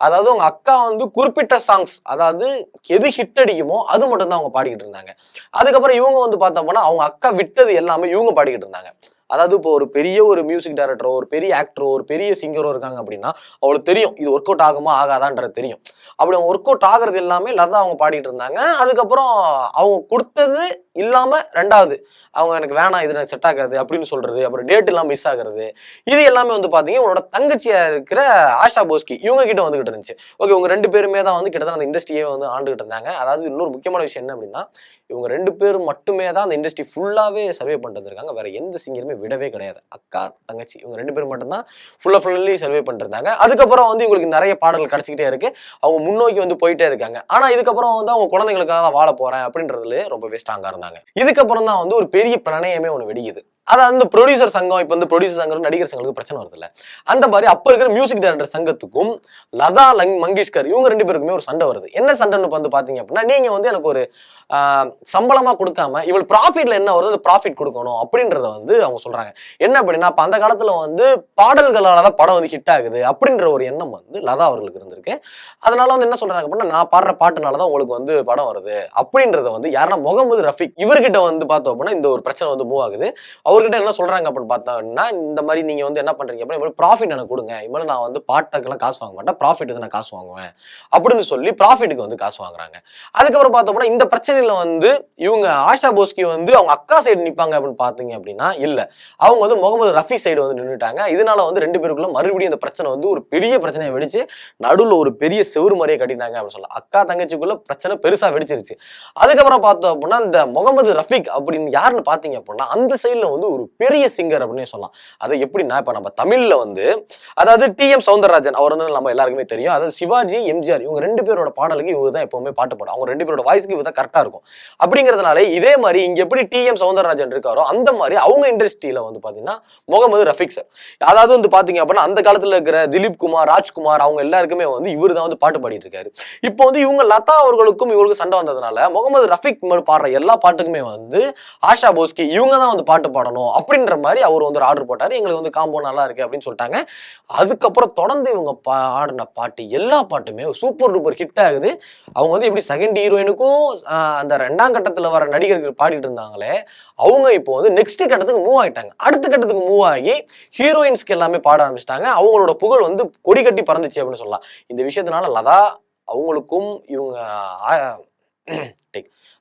அதாவது அவங்க அக்கா வந்து குறிப்பிட்ட சாங்ஸ், அதாவது எது ஹிட் அடிக்குமோ அது மட்டும் தான் அவங்க பாடிக்கிட்டு இருந்தாங்க. அதுக்கப்புறம் இவங்க வந்து பார்த்தோம்னா அவங்க அக்கா விட்டது எல்லாமே இவங்க பாடிக்கிட்டு இருந்தாங்க. அதாவது இப்போ ஒரு பெரிய ஒரு மியூசிக் டைரக்டரோ, ஒரு பெரிய ஆக்டரோ, ஒரு பெரிய சிங்கரோ இருக்காங்க அப்படின்னா அவங்களுக்கு தெரியும் இது ஒர்க் அவுட் ஆகுமா ஆகாதான்றது தெரியும். அப்படி அவங்க ஒர்க் அவுட் ஆகுறது எல்லாமே லதா அவங்க பாடிட்டு இருந்தாங்க. அதுக்கப்புறம் அவங்க கொடுத்தது இல்லாம 2வது அவங்க எனக்கு வேணாம், இது எனக்கு செட் ஆகாது அப்படின்னு சொல்றது, அப்புறம் டேட் எல்லாம் மிஸ் ஆகுறது, இது எல்லாமே வந்து பாத்தீங்கன்னா உங்களோட தங்கச்சியா இருக்கிற ஆஷா போஸ்கி இவங்க கிட்ட வந்துகிட்டு இருந்துச்சு. ஓகே, உங்க 2 பேருமே தான் வந்து கிட்டத்தட்ட அந்த இண்டஸ்ட்ரியே வந்து ஆண்டுகிட்டு இருந்தாங்க. அதாவது இன்னொரு முக்கியமான விஷயம் என்ன அப்படின்னா, இவங்க 2 பேரும் மட்டுமே தான் அந்த இண்டஸ்ட்ரி ஃபுல்லாவே சர்வே பண்ணிட்டு இருக்காங்க. வேற எந்த சிங்கருமே விடவே கிடையாது. அக்கா தங்கச்சி இவங்க 2 பேரும் மட்டும் தான் ஃபுல்லி சர்வே பண்ணிட்டு இருந்தாங்க. அதுக்கப்புறம் வந்து இவங்களுக்கு நிறைய பாடல்கள் கிடைச்சிக்கிட்டே இருக்கு. அவங்க முன்னோக்கி வந்து போயிட்டே இருக்காங்க. ஆனா இதுக்கப்புறம் வந்து அவங்க குழந்தைகளுக்காக தான் வாழ போறேன் அப்படின்றதுல ரொம்பவே ஸ்ட்ராங்கா இருந்தாங்க. இதுக்கப்புறம் தான் வந்து ஒரு பெரிய பிரணயமே ஒண்ணு வெடிக்குது. அதாவது அந்த ப்ரொடியூசர் சங்கம், இப்ப வந்து ப்ரொடியூசர் சங்கம் நடிகர் சங்கங்களுக்கு பிரச்சனை வருது இல்ல, அந்த மாதிரி அப்ப இருக்கிற மியூசிக் டைரக்டர் சங்கத்துக்கும் லதா மங்கேஷ்கர் இவங்க 2 பேருக்குமே ஒரு சண்டை வருது. என்ன சண்டைன்னு வந்து பாத்தீங்க அப்படின்னா, நீங்க வந்து எனக்கு ஒரு சம்பளமா கொடுக்காம இவள் ப்ராஃபிட்ல என்ன வருது அந்த ப்ராஃபிட் கொடுக்கணும் அப்படின்றத வந்து அவங்க சொல்றாங்க. என்ன அப்படின்னா, அப்ப அந்த காலத்துல வந்து பாடல்களாலதான் படம் வந்து ஹிட் ஆகுது அப்படின்ற ஒரு எண்ணம் வந்து லதா அவர்களுக்கு இருந்திருக்கு. அதனால வந்து என்ன சொல்றாங்க அப்படின்னா, நான் பாடுற பாட்டுனாலதான் உங்களுக்கு வந்து படம் வருது அப்படின்றத வந்து யாருன்னா முகமது ரஃபீக் இவர்கிட்ட வந்து பார்த்தோம் அப்படின்னா இந்த ஒரு பிரச்சனை வந்து மூவ் ஆகுது. அவர்கிட்ட என்ன சொல்றாங்க அப்படின்னு பார்த்தோம்னா, இந்த மாதிரி நீங்க வந்து என்ன பண்றீங்க அப்படின்னா, ப்ராஃபிட் எனக்கு கொடுங்க, இனிமேல் நான் வந்து பாட்டுக்கெல்லாம் காசு வாங்க மாட்டேன், ப்ராஃபிட் நான் காசு வாங்குவேன் அப்படின்னு சொல்லி ப்ராஃபிட்டுக்கு வந்து காசு வாங்குறாங்க. அதுக்கப்புறம் பார்த்தோம்னா இந்த பிரச்சனையில வந்து இவங்க ஆஷா போஸ்கி வந்து அவங்க அக்கா சைடு நிப்பாங்க அப்படின்னு பாத்தீங்க அப்படின்னா இல்ல, அவங்க வந்து முகமது ரஃபி சைடு வந்து நின்றுட்டாங்க. இதனால வந்து 2 பேருக்குள்ள மறுபடியும் இந்த பிரச்சனை வந்து ஒரு பெரிய பிரச்சனையை வெடிச்சு நடுவுல ஒரு பெரிய செவுரு மாதிரியே கட்டிட்டாங்க அப்படின்னு சொல்லலாம். அக்கா தங்கச்சிக்குள்ள பிரச்சனை பெருசா வெடிச்சிருச்சு. அதுக்கப்புறம் பார்த்தோம் அப்படின்னா இந்த முகமது ரஃபீக் அப்படின்னு யாருன்னு பாத்தீங்க அப்படின்னா அந்த சைடுல வந்து ஒரு பெரிய சிங்கர் அப்படின்னு சொல்லலாம். அது எப்படின்னா, இப்ப நம்ம தமிழ்ல வந்து அதாவது டி.எம். சௌந்தரராஜன் அவர் வந்து நம்ம எல்லாருக்குமே தெரியும். அதாவது சிவாஜி, எம்ஜிஆர் இவங்க 2 பேரோட பாடலுக்கு இவங்க தான் எப்பவுமே பாட்டு பாடும். அவங்க 2 பேரோட வாய்ஸ்க்கு இவங்க தான் கரெக்டா இருக்கும். அப்படிங்கிறதுனால இதே மாதிரி இங்க எப்படி டி.எம். சௌந்தரராஜன் இருக்காரோ அந்த மாதிரி அவங்க இண்டஸ்ட்ரியில வந்து பாத்தீங்கன்னா முகமது ரஃபீக் சார், அதாவது வந்து பாத்தீங்க அப்படின்னா அந்த காலத்துல இருக்கிற திலீப் குமார், ராஜ்குமார் அவங்க எல்லாருக்குமே வந்து இவரு தான் வந்து பாட்டு பாடிட்டு இருக்காரு. இப்போ வந்து இவங்க லதா அவர்களுக்கும் இவங்களுக்கு சண்டை வந்ததுனால முகமது ரஃபீக் பாடுற எல்லா பாட்டுக்குமே வந்து ஆஷா போஸ்கி இவங்க தான் வந்து பாட்டு பாடணும் அப்படின்ற மாதிரி அவர் வந்து ஒரு ஆர்டர் போட்டாரு. எங்களுக்கு வந்து காம்போ நல்லா இருக்கு அப்படின்னு சொல்லிட்டாங்க. அதுக்கப்புறம் தொடர்ந்து இவங்க பாடின பாட்டு எல்லா பாட்டுமே சூப்பர் டூப்பர் ஹிட் ஆகுது. அவங்க வந்து எப்படி செகண்ட் ஹீரோயினுக்கும் அந்த 2ஆம் கட்டத்துல வர நடிகர்கள் பாடிட்டு இருந்தாங்களே, அவங்க இப்போ வந்து நெக்ஸ்ட் கட்டத்துக்கு மூவ் ஆயிட்டாங்க. அடுத்த கட்டத்துக்கு மூவ் ஆகி ஹீரோயின்ஸ்க்கு எல்லாமே பாட ஆரம்பிச்சிட்டாங்க. அவங்களோட புகழ் வந்து கொடி கட்டி பறந்துச்சு அப்படின்னு சொல்லலாம். இந்த விஷயத்தினால லதா அவங்களுக்கும் இவங்க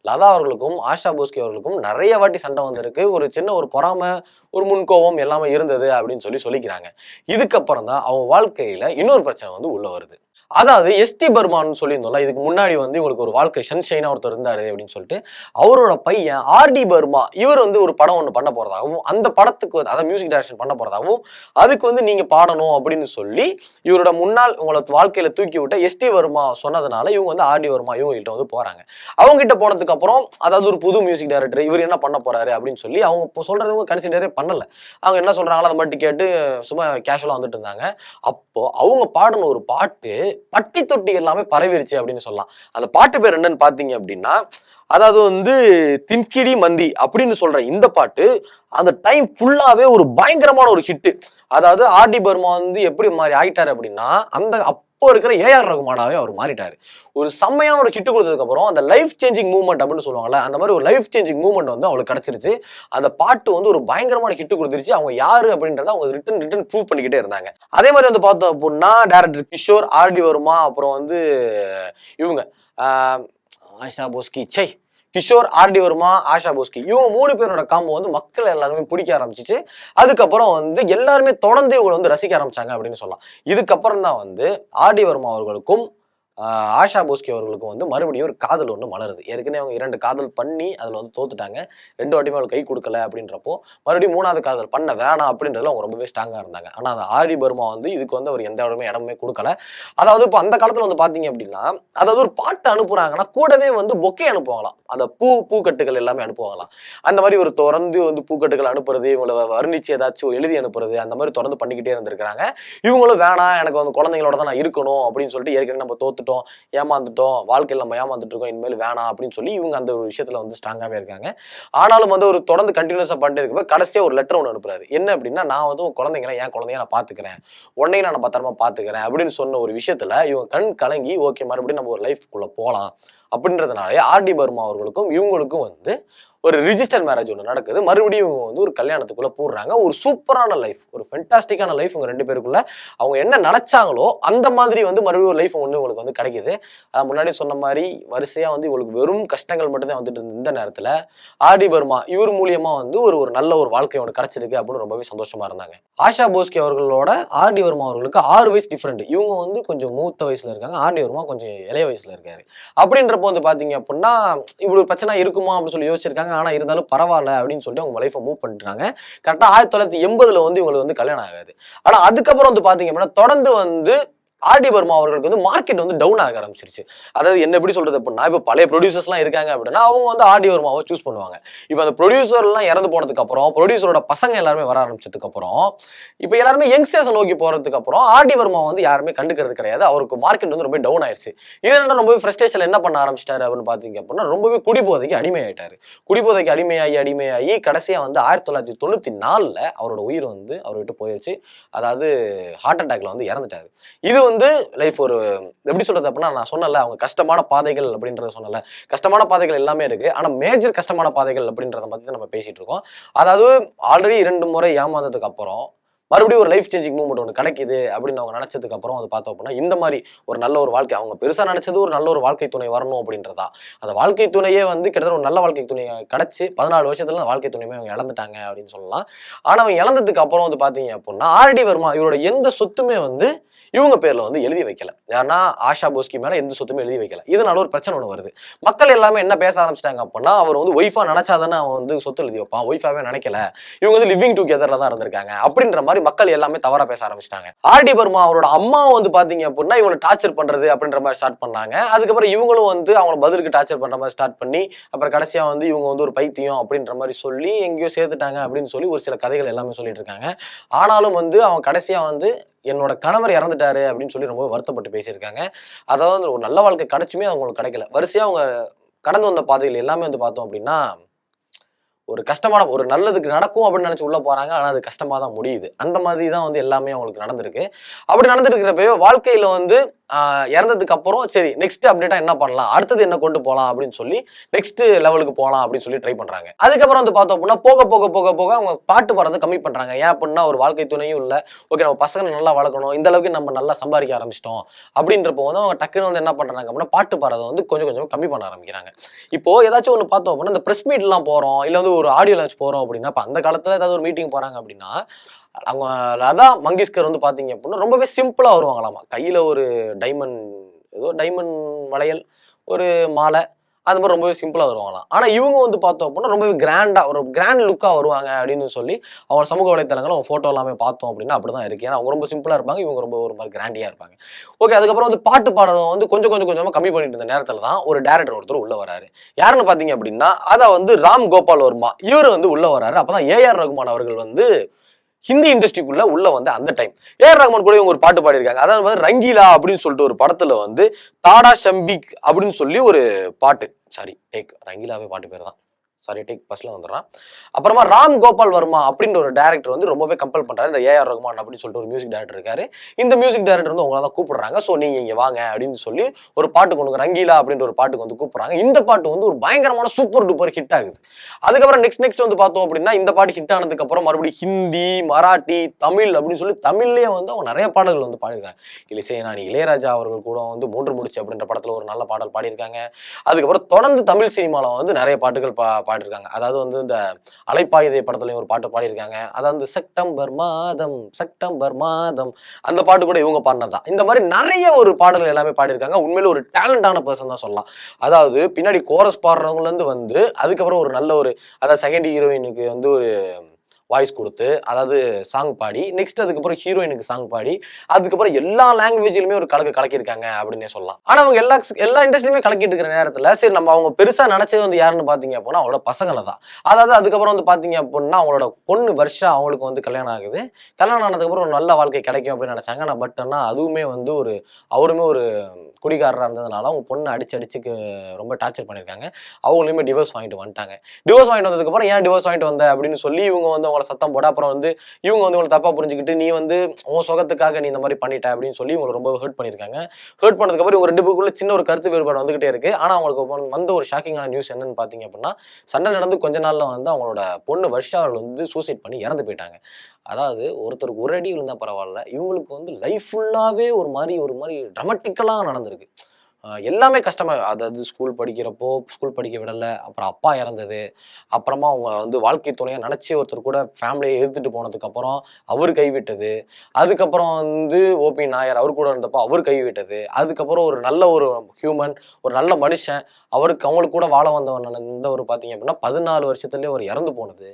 லதா அவர்களுக்கும் ஆஷா போஸ்கி அவர்களுக்கும் நிறைய வாட்டி சண்டை வந்திருக்கு. ஒரு சின்ன ஒரு பொறாமை, ஒரு முன்கோபம் எல்லாமே இருந்தது அப்படின்னு சொல்லிக்கிறாங்க. இதுக்கப்புறம் தான் அவங்க வாழ்க்கையில இன்னொரு பிரச்சனை வந்து உள்ள வருது. அதாவது எஸ்டி பர்மான்னு சொல்லியிருந்தோம்ல, இதுக்கு முன்னாடி வந்து இவங்களுக்கு ஒரு வாழ்க்கை சன்ஷைனா ஒருத்தர் இருந்தாரு அப்படின்னு சொல்லிட்டு அவரோட பையன் ஆர்டி பர்மா இவர் வந்து ஒரு படம் ஒன்று பண்ண போறதாகவும் அந்த படத்துக்கு அதாவது மியூசிக் டைரக்ஷன் பண்ண போறதாகவும் அதுக்கு வந்து நீங்க பாடணும் அப்படின்னு சொல்லி இவரோட முன்னாள் உங்களோட வாழ்க்கையில தூக்கி விட்ட எஸ்டி வர்மா சொன்னதுனால இவங்க வந்து ஆர்டி வர்மா இவங்க கிட்ட வந்து போறாங்க. அவங்க கிட்ட போனதுக்கு அப்புறம் அதாவது ஒரு புது மியூசிக் டைரக்டர் இவர் என்ன பண்ண போறாரு அப்படின்னு சொல்லி அவங்க சொல்றதுங்க கன்சிடரே பண்ணல. அவங்க என்ன சொல்றாங்களோ அதை மட்டும் கேட்டு சும்மா கேஷுவலா வந்துட்டு இருந்தாங்க. அப்போ அவங்க பாடின ஒரு பாட்டு பட்டி தொட்டி எல்லாமே பரவிருச்சு அப்படின்னு சொல்லலாம். அந்த பாட்டு பேர் என்னன்னு பாத்தீங்க அப்படின்னா, அதாவது வந்து தின்கிடி மந்தி அப்படின்னு சொல்ற இந்த பாட்டு அந்த டைம் ஃபுல்லாவே ஒரு பயங்கரமான ஒரு ஹிட். அதாவது ஆர்டி பர்மா வந்து எப்படி மாதிரி ஆயிட்டாரு அப்படின்னா அந்த அப்போ இருக்கிற ஏஆர் ரகுமானாவே அவர் மாறிட்டாரு. ஒரு செம்மையான ஒரு ஹிட் கொடுத்ததுக்கு அப்புறம் அந்த லைஃப் சேஞ்சிங் மூவ்மெண்ட் அப்படின்னு சொல்லுவாங்கல்ல, அந்த மாதிரி ஒரு லைஃப் சேஞ்சிங் மூவ்மெண்ட் வந்து அவங்களுக்கு கிடைச்சிருச்சு. அந்த பாட்டு வந்து ஒரு பயங்கரமான ஹிட் கொடுத்துருச்சு. அவங்க யாரு அப்படின்றத அவங்க ரிட்டன் ப்ரூவ் பண்ணிக்கிட்டே இருந்தாங்க. அதே மாதிரி வந்து பார்த்தோம் அப்படின்னா டைரக்டர் கிஷோர், ஆர்டி வர்மா, அப்புறம் வந்து இவங்க ஆஷா போஸ்கி கிஷோர், ஆர்டி வர்மா, ஆஷா போஸ்கி இவங்க 3 பேரோட காம்போ வந்து மக்கள் எல்லாருமே பிடிக்க ஆரம்பிச்சிச்சு. அதுக்கப்புறம் வந்து எல்லாருமே தொடர்ந்து இவங்களை வந்து ரசிக்க ஆரம்பிச்சாங்க அப்படின்னு சொல்லலாம். இதுக்கப்புறம் தான் வந்து ஆர்டி வர்மா அவர்களுக்கும் ஆஷா போஸ்கி அவர்களுக்கும் வந்து மறுபடியும் ஒரு காதல் ஒன்று மலருது. ஏற்கனவே அவங்க 2 காதல் பண்ணி அதில் வந்து தோத்துட்டாங்க. 2 வாட்டியுமே அவங்களுக்கு கை கொடுக்கல அப்படின்றப்போ மறுபடியும் 3வது காதல் பண்ண வேணாம் அப்படின்றதுல அவங்க ரொம்பவே ஸ்ட்ராங்காக இருந்தாங்க. ஆனால் அந்த ஆர்டி பர்மா வந்து இதுக்கு வந்து அவர் எந்த இடமே கொடுக்கல. அதாவது இப்போ அந்த காலத்தில் வந்து பார்த்தீங்க அப்படின்னா, அதாவது ஒரு பாட்டு அனுப்புறாங்கன்னா கூடவே வந்து பொக்கே அனுப்புவாங்களாம். அந்த பூக்கட்டுகள் எல்லாமே அனுப்புவாங்களாம். அந்த மாதிரி ஒரு தொடர்ந்து வந்து பூக்கட்டுகள் அனுப்புறது, இவங்களை வர்ணிச்சு ஏதாச்சும் எழுதி அனுப்புறது, அந்த மாதிரி தொடர்ந்து பண்ணிக்கிட்டே இருந்திருக்கிறாங்க. இவங்களும் வேணாம், எனக்கு வந்து குழந்தைங்களோட தான் நான் இருக்கணும் அப்படின்னு சொல்லிட்டு ஏற்கனவே நம்ம தோத்துட்டோம், ஏமாந்துட்டோம், வாழ்க்கையில் நம்ம ஏமாந்துட்டு இருக்கோம், இனிமேல் வேணாம் அப்படின்னு சொல்லி இவங்க அந்த ஒரு விஷயத்துல வந்து ஸ்ட்ராங்காவே இருக்காங்க. ஆனாலும் வந்து ஒரு தொடர்ந்து கண்டினியூஸா பண்ணிட்டு இருக்கப்ப கடைசியா ஒரு லெட்டர் ஒன்று அனுப்புறாரு. என்ன அப்படின்னா, நான் வந்து உன் குழந்தைங்களை என் குழந்தைய நான் பாத்துக்கிறேன், உன்னையும் நான் பத்திரமா பாத்துக்கிறேன் அப்படின்னு சொன்ன ஒரு விஷயத்துல இவங்க கண் கலங்கி ஓகே மறுபடியும் நம்ம ஒரு லைஃப்குள்ள போலாம் அப்படின்றதுனாலே ஆர்டி பர்மா அவர்களுக்கும் இவங்களுக்கும் வந்து ஒரு ரிஜிஸ்டர் மேரேஜ் ஒன்று நடக்குது. மறுபடியும் இவங்க வந்து ஒரு கல்யாணத்துக்குள்ள போடுறாங்க. ஒரு சூப்பரான லைஃப், ஒரு ஃபென்டாஸ்டிக்கான லைஃப் உங்க 2 பேருக்குள்ள. அவங்க என்ன நினைச்சாங்களோ அந்த மாதிரி வந்து மறுபடியும் ஒரு லைஃப் ஒன்று உங்களுக்கு வந்து கிடைக்குது. முன்னாடி சொன்ன மாதிரி வரிசையா வந்து இவங்களுக்கு வெறும் கஷ்டங்கள் மட்டும் தான் வந்துட்டு இருந்த இந்த நேரத்துல ஆர்டி பர்மா இவர் மூலியமா வந்து ஒரு ஒரு நல்ல ஒரு வாழ்க்கை ஒன்று கிடைச்சிருக்கு அப்படின்னு ரொம்பவே சந்தோஷமா இருந்தாங்க. ஆஷா போஸ்கி அவர்களோட ஆர்டி வர்மா அவர்களுக்கு 6 வயசு டிஃபரெண்ட். இவங்க வந்து கொஞ்சம் மூத்த வயசுல இருக்காங்க, ஆர்டி வர்மா கொஞ்சம் இளைய வயசுல இருக்காரு. அப்படின்றப்போ வந்து பாத்தீங்க அப்படின்னா இப்படி ஒரு பிரச்சனை இருக்குமா அப்படின்னு சொல்லி யோசிச்சிருக்காங்க. ஆனா இருந்தாலும் பரவாயில்ல அப்படின்னு சொல்லிட்டு அவங்க லைஃபை மூவ் பண்ணிட்டாங்க. கரெக்டா 1980 வந்து இவங்களுக்கு வந்து கல்யாணம் ஆகாது. ஆனா அதுக்கப்புறம் வந்து பாத்தீங்க அப்படின்னா தொடர்ந்து வந்து ஆர்டி பர்மா அவர்களுக்கு வந்து மார்க்கெட் வந்து டவுன் ஆக ஆரம்பிச்சிருச்சு. அதாவது என்ன எப்படி சொல்றது அப்படின்னா, இப்போ பழைய ப்ரொடியூசர்ஸ்லாம் இருக்காங்க அப்படின்னா அவங்க வந்து ஆர்டி பர்மாவை சூஸ் பண்ணுவாங்க. இப்போ அந்த ப்ரொடியூசர்லாம் இறந்து போனதுக்கு அப்புறம் ப்ரொடியூசரோட பசங்க எல்லாருமே வர ஆரம்பிச்சதுக்கு அப்புறம் இப்போ எல்லாருமே யங்ஸ்டர்ஸ் நோக்கி போறதுக்கு அப்புறம் ஆர்டி பர்மா வந்து யாருமே கண்டுக்கிறது கிடையாது. அவருக்கு மார்க்கெட் வந்து ரொம்ப டவுன் ஆயிடுச்சு. இதனால ரொம்பவே ஃப்ரஸ்ட்ரேஷன்ல என்ன பண்ண ஆரம்பிச்சிட்டாரு அப்படின்னு பாத்தீங்க அப்படின்னா ரொம்பவே குடிபோதைக்கு அடிமையாயிட்டாரு. குடிபோதைக்கு அடிமையாகி கடைசியா வந்து 1994 அவரோட உயிர் வந்து அவர்கிட்ட போயிருச்சு. அதாவது ஹார்ட் அட்டாக்ல வந்து இறந்துட்டாரு. இது வந்து லைஃப் ஒரு எப்படி சொல்றது அப்படின்னா நான் சொன்னல அவங்க கஷ்டமான பாதைகள் அப்படின்றத சொன்னல. கஷ்டமான பாதைகள் எல்லாமே இருக்கு. ஆனா மேஜர் கஷ்டமான பாதைகள் அப்படின்றத பத்தி தான் நம்ம பேசிட்டு இருக்கோம். அதாவது ஆல்ரெடி 2 முறை ஏமாந்ததுக்கு அப்புறம் மறுபடியும் ஒரு லைஃப் சேஞ்சிங் மூவ்மெண்ட் ஒன்று கிடைக்குது அப்படின்னு அவங்க நினைச்சதுக்கு அப்புறம் வந்து பார்த்தோம் அப்படின்னா இந்த மாதிரி ஒரு நல்ல ஒரு வாழ்க்கை அவங்க பெருசா நினைச்சது ஒரு நல்ல ஒரு வாழ்க்கை துணை வரணும் அப்படின்றதா. அந்த வாழ்க்கை துணையே வந்து கிட்டத்தட்ட ஒரு நல்ல வாழ்க்கை துணை கிடைச்சு 14 வருஷத்துல வாழ்க்கை துணையுமே அவங்க இழந்துட்டாங்க அப்படின்னு சொல்லலாம். ஆனா அவங்க இழந்ததுக்கு அப்புறம் வந்து பாத்தீங்க அப்படின்னா ஆர்டி வர்மா இவரோட எந்த சொத்துமே வந்து இவங்க பேர்ல வந்து எழுதி வைக்கல. ஏன்னா ஆஷா போஸ்கி மேல எந்த சொத்துமே எழுதி வைக்கல. இதனால ஒரு பிரச்சனை ஒன்று வருது. மக்கள் எல்லாமே என்ன பேச ஆரம்பிச்சிட்டாங்க அப்படின்னா அவர் வந்து ஒய்ஃபா நினைச்சாதானே அவன் வந்து சொத்து எழுதி வைப்பான், ஒய்ஃபாவே நினைக்கல, இவங்க வந்து லிவிங் டுகெதர்ல தான் இருந்திருக்காங்க அப்படின்ற மாதிரி மக்கள் எல்லாமே தவறா பேச ஆரம்பிச்சிட்டாங்க. ஆர்டி பர்மா அவரோட அம்மா வந்து பாத்தீங்க அப்படின்னா இவங்களை டார்ச்சர் பண்றது அப்படின்ற மாதிரி ஸ்டார்ட் பண்ணாங்க. அதுக்கப்புறம் இவங்களும் வந்து அவங்க பதிலுக்கு டார்ச்சர் பண்ற மாதிரி ஸ்டார்ட் பண்ணி அப்புறம் கடைசியா வந்து இவங்க வந்து ஒரு பைத்தியம் அப்படின்ற மாதிரி சொல்லி எங்கேயோ சேர்த்துட்டாங்க அப்படின்னு சொல்லி ஒரு சில கதைகள் எல்லாமே சொல்லிட்டு இருக்காங்க. ஆனாலும் வந்து அவங்க கடைசியா வந்து என்னோட கணவர் இறந்துட்டாரு அப்படின்னு சொல்லி ரொம்ப வருத்தப்பட்டு பேசியிருக்காங்க. அதாவது ஒரு நல்ல வாழ்க்கை கிடைச்சுமே அவங்களுக்கு கிடைக்கல. வரிசையா அவங்க கடந்து வந்த பாதைகள் எல்லாமே வந்து பார்த்தோம் அப்படின்னா ஒரு கஷ்டமான ஒரு நல்லதுக்கு நடக்கும் அப்படின்னு நினைச்சு உள்ள போறாங்க. ஆனா அது கஷ்டமா தான் முடியுது. அந்த மாதிரி தான் வந்து எல்லாமே அவங்களுக்கு நடந்திருக்கு. அப்படி நடந்துட்டு இருக்கிறப்ப வாழ்க்கையில வந்து இறந்ததுக்கு அப்புறம் சரி நெக்ஸ்ட் அப்டேட்டா என்ன பண்ணலாம், அடுத்தது என்ன கொண்டு போகலாம் அப்படின்னு சொல்லி நெக்ஸ்ட் லெவலுக்கு போகலாம் அப்படின்னு சொல்லி ட்ரை பண்றாங்க. அதுக்கப்புறம் வந்து பார்த்தோம் அப்படின்னா போக போக போக போக அவங்க பாட்டு பாடுறதை கம்மி பண்றாங்க. ஏன் அப்படின்னா ஒரு வாழ்க்கை துணையும் இல்லை, ஓகே நம்ம பசங்களை நல்லா வளர்க்கணும், இந்த அளவுக்கு நம்ம நல்லா சம்பாதிக்க ஆரம்பிச்சிட்டோம் அப்படின்றப்போ வந்து அவங்க டக்குன்னு வந்து என்ன பண்றாங்க அப்படின்னா பாட்டு பாடுறதை வந்து கொஞ்சம் கொஞ்சம் கம்மி பண்ண ஆரம்பிக்கிறாங்க. இப்போ ஏதாச்சும் ஒன்று பார்த்தோம் அப்படின்னா இந்த பிரஸ் மீட் எல்லாம் போறோம், இல்லை வந்து ஒரு ஆடியோ லான்ச் போறோம் அப்படின்னா அந்த காலத்துல ஏதாவது ஒரு மீட்டிங் போறாங்க அப்படின்னா அவங்க லதா மங்கேஷ்கர் வந்து பாத்தீங்க அப்படின்னா ரொம்பவே சிம்பிளா வருவாங்களாமா. கையில ஒரு டைமண்ட் ஏதோ டைமண்ட் வளையல், ஒரு மாலை, அது மாதிரி ரொம்பவே சிம்பிளா வருவாங்களாம். ஆனா இவங்க வந்து பார்த்தோம் அப்படின்னா ரொம்பவே கிராண்டா ஒரு கிராண்ட் லுக்கா வருவாங்க அப்படின்னு சொல்லி அவங்க சமூக வலைத்தளங்கள் அவங்க போட்டோ எல்லாமே பார்த்தோம் அப்படின்னா அப்படிதான் இருக்கு. ஏன்னா அவங்க ரொம்ப சிம்பிளா இருப்பாங்க, இவங்க ரொம்ப ஒரு மாதிரி கிராண்டியா இருப்பாங்க. ஓகே, அதுக்கப்புறம் வந்து பாட்டு பாடுறத வந்து கொஞ்சம் கொஞ்சம் கொஞ்சமா கம்மி பண்ணிட்டு இருந்த நேரத்துல தான் ஒரு டைரக்டர் ஒருத்தர் உள்ள வராரு. யாருன்னு பாத்தீங்க அப்படின்னா அதான் வந்து ராம் கோபால் வர்மா. இவர் வந்து உள்ள வராரு. அப்பதான் ஏஆர் ரகுமான் அவர்கள் வந்து ஹிந்தி இண்டஸ்ட்ரிக்குள்ள உள்ள வந்து அந்த டைம் ஏஆர் ரஹ்மான் கூட இவங்க ஒரு பாட்டு பாடியிருக்காங்க. அதாவது வந்து ரங்கீலா அப்படின்னு சொல்லிட்டு ஒரு படத்துல வந்து தாடா ஷம்பிக் அப்படின்னு சொல்லி ஒரு பாட்டு, சாரி டேக் ரங்கீலாவே பாட்டு பேர் தான், சாரி டேக் பஸ்ல வந்துடுறான். அப்புறமா ராம் கோபால் வர்மா அப்படின்ற ஒரு டைரக்டர் வந்து ரொம்பவே கம்பல் பண்றாரு. இந்த ஏஆர் ரஹ்மான் அப்படின்னு சொல்லிட்டு ஒரு மியூசிக் டைரக்டர் இருக்காரு. இந்த மியூசிக் டைரக்டர் வந்து உங்களை தான் கூப்பிடுறாங்க, ஸோ நீங்க இங்க வாங்க அப்படின்னு சொல்லி ஒரு பாட்டு கொண்டு ரங்கீலா அப்படின்ற ஒரு பாட்டுக்கு வந்து கூப்பிடுறாங்க. இந்த பாட்டு வந்து ஒரு பயங்கரமான சூப்பர் டூப்பர் ஹிட் ஆகுது. அதுக்கப்புறம் நெக்ஸ்ட் வந்து பார்த்தோம் அப்படின்னா இந்த பாட்டு ஹிட் ஆனதுக்கு அப்புறம் மறுபடியும் ஹிந்தி, மராட்டி, தமிழ் அப்படின்னு சொல்லி தமிழ்லயே வந்து அவங்க நிறைய பாடல்கள் வந்து பாடியிருக்காங்க. இசைஞானி இளையராஜா அவர்கள் கூட வந்து 3 முடிச்சு அப்படின்ற படத்துல ஒரு நல்ல பாடல் பாடியிருக்காங்க. அதுக்கப்புறம் தொடர்ந்து தமிழ் சினிமால வந்து நிறைய பாட்டுகள் பாடிருக்காங்க. அதாவது வந்து இந்த அலைப்பாயுதே படத்துலயும் ஒரு பாட்டு பாடியிருக்காங்க. அதாவது செப்டம்பர் மாதம் அந்த பாட்டு கூட இவங்க பாடினதுதான். இந்த மாதிரி நிறைய ஒரு பாடல்கள் எல்லாமே பாடியிருக்காங்க. உண்மையில ஒரு டேலண்டான பர்சன் தான் சொல்லலாம். அதாவது பின்னாடி கோரஸ் பாடுறவங்கல இருந்து வந்து அதுக்கப்புறம் ஒரு நல்ல ஒரு அதாவது செகண்ட் ஹீரோயினுக்கு வந்து ஒரு வாய்ஸ் கொடுத்து அதாவது சாங் பாடி நெக்ஸ்ட் அதுக்கப்புறம் ஹீரோயினுக்கு சாங் பாடி அதுக்கப்புறம் எல்லா லாங்குவேஜ்லயுமே ஒரு கலக்கியிருக்காங்க அப்படின்னே சொல்லலாம். ஆனா அவங்க எல்லா இண்டஸ்ட்ரியுமே கலக்கிட்டு இருக்கிற நேரத்துல சரி நம்ம அவங்க பெருசா நினைச்சது வந்து யாருன்னு பாத்தீங்க அப்படின்னா அவங்களோட பசங்களை தான். அதாவது அதுக்கப்புறம் வந்து பாத்தீங்க அப்படின்னா அவங்களோட பொண்ணு வருஷா அவங்களுக்கு வந்து கல்யாணம் ஆகுது. கல்யாணம் ஆனதுக்கு அப்புறம் ஒரு நல்ல வாழ்க்கை கிடைக்கும் அப்படின்னு நினைச்சாங்க. ஆனா பட் ஆனா அதுவுமே வந்து அவருமே ஒரு குடிகாரராக இருந்ததுனால அவங்க பொண்ணு அடிச்சு ரொம்ப டார்ச்சர் பண்ணியிருக்காங்க. அவங்களுமே டிவோர்ஸ் வாங்கிட்டு வந்துட்டாங்க. டிவோர்ஸ் வாங்கிட்டு வந்ததுக்கப்புறம் ஏன் டிவோர்ஸ் வாங்கிட்டு வந்த அப்படின்னு சொல்லி இவங்க வந்து அவங்கள அவங்கள சத்தம் போட, அப்புறம் வந்து இவங்க வந்து இவங்களை தப்பா புரிஞ்சுக்கிட்டு நீ வந்து உன் சுகத்துக்காக நீ இந்த மாதிரி பண்ணிட்ட அப்படின்னு சொல்லி இவங்களை ரொம்ப ஹர்ட் பண்ணியிருக்காங்க. ஹர்ட் பண்ணதுக்கு அப்புறம் இவங்க 2 பேருக்குள்ள சின்ன ஒரு கருத்து வேறுபாடு வந்துகிட்டே இருக்கு. ஆனா அவங்களுக்கு வந்த ஒரு ஷாக்கிங்கான நியூஸ் என்னன்னு பாத்தீங்க அப்படின்னா, சண்டை நடந்து கொஞ்ச நாள்ல வந்து அவங்களோட பொண்ணு வர்ஷா அவர்கள் வந்து சூசைட் பண்ணி இறந்து போயிட்டாங்க. அதாவது ஒருத்தருக்கு ஒரு அடி விழுந்தா பரவாயில்ல, இவங்களுக்கு வந்து லைஃப் ஃபுல்லாவே ஒரு மாதிரி ட்ரமாட்டிக்கலா நடந்திருக்கு. எல்லாமே கஷ்டமா அதாவது ஸ்கூல் படிக்க விடல. அப்புறம் அப்பா இறந்தது. அப்புறமா அவங்க வந்து வாழ்க்கை துணையா நெனச்சு ஒருத்தர் கூட ஃபேமிலிய எதிர்த்துட்டு போனதுக்கப்புறம், அவரு கைவிட்டது. அதுக்கப்புறம் வந்து ஓபி நாயர் அவர் கூட இருந்தப்போ அவர் கைவிட்டது. அதுக்கப்புறம் ஒரு நல்ல ஒரு ஹியூமன், ஒரு நல்ல மனுஷன். அவங்களுக்கு கூட வாழ வந்தவர் பார்த்தீங்க அப்படின்னா, 14 வருஷத்துலயே அவர் இறந்து போனது.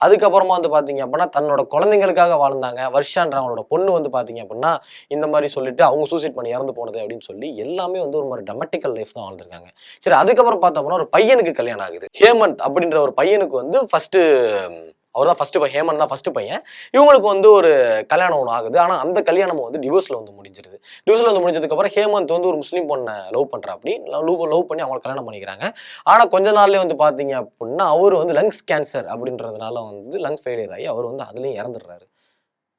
அதுக்கப்புறமா வந்து பார்த்தீங்க அப்படின்னா, தன்னோட குழந்தைங்களுக்காக வாழ்ந்தாங்க. வர்ஷான்ற அவங்களோட பொண்ணு வந்து பார்த்தீங்க அப்படின்னா, இந்த மாரி சொல்லிட்டு அவங்க சூசைட் பண்ணி இறந்து போனது அப்படின்னு சொல்லி எல்லாமே வந்து ஒரு மாரி ட்ரமாட்டிக்கல் லைஃப் தான் வாழ்ந்திருக்காங்க. சரி அதுக்கப்புறம் பார்த்தோம்னா ஒரு பையனுக்கு கல்யாணம் ஆகுது. ஹேமந்த் அப்படின்ற ஒரு பையனுக்கு வந்து அவர் தான் ஃபர்ஸ்ட் பையன். ஹேமந்த் தான் ஃபர்ஸ்ட் பையன். இவங்களுக்கு வந்து ஒரு கல்யாணம் ஒண்ணு ஆகுது. ஆனா அந்த கல்யாணமும் வந்து டிவோர்ஸ்ல வந்து முடிஞ்சிருது. டிவோர்ஸ்ல வந்து முடிஞ்சதுக்கு அப்புறம் ஹேமந்த் வந்து ஒரு முஸ்லீம் பொண்ண லவ் பண்றாப்படி. லவ் பண்ணி அவங்கள கல்யாணம் பண்ணிக்கிறாங்க. ஆனா கொஞ்ச நாள்லயே வந்து பார்த்தீங்க அப்படின்னா, அவரு வந்து லங்ஸ் கேன்சர் அப்படின்றதுனால வந்து லங்ஸ் ஃபெயிலியர் ஆகி அவர் வந்து அதிலயும் இறந்துடுறாரு.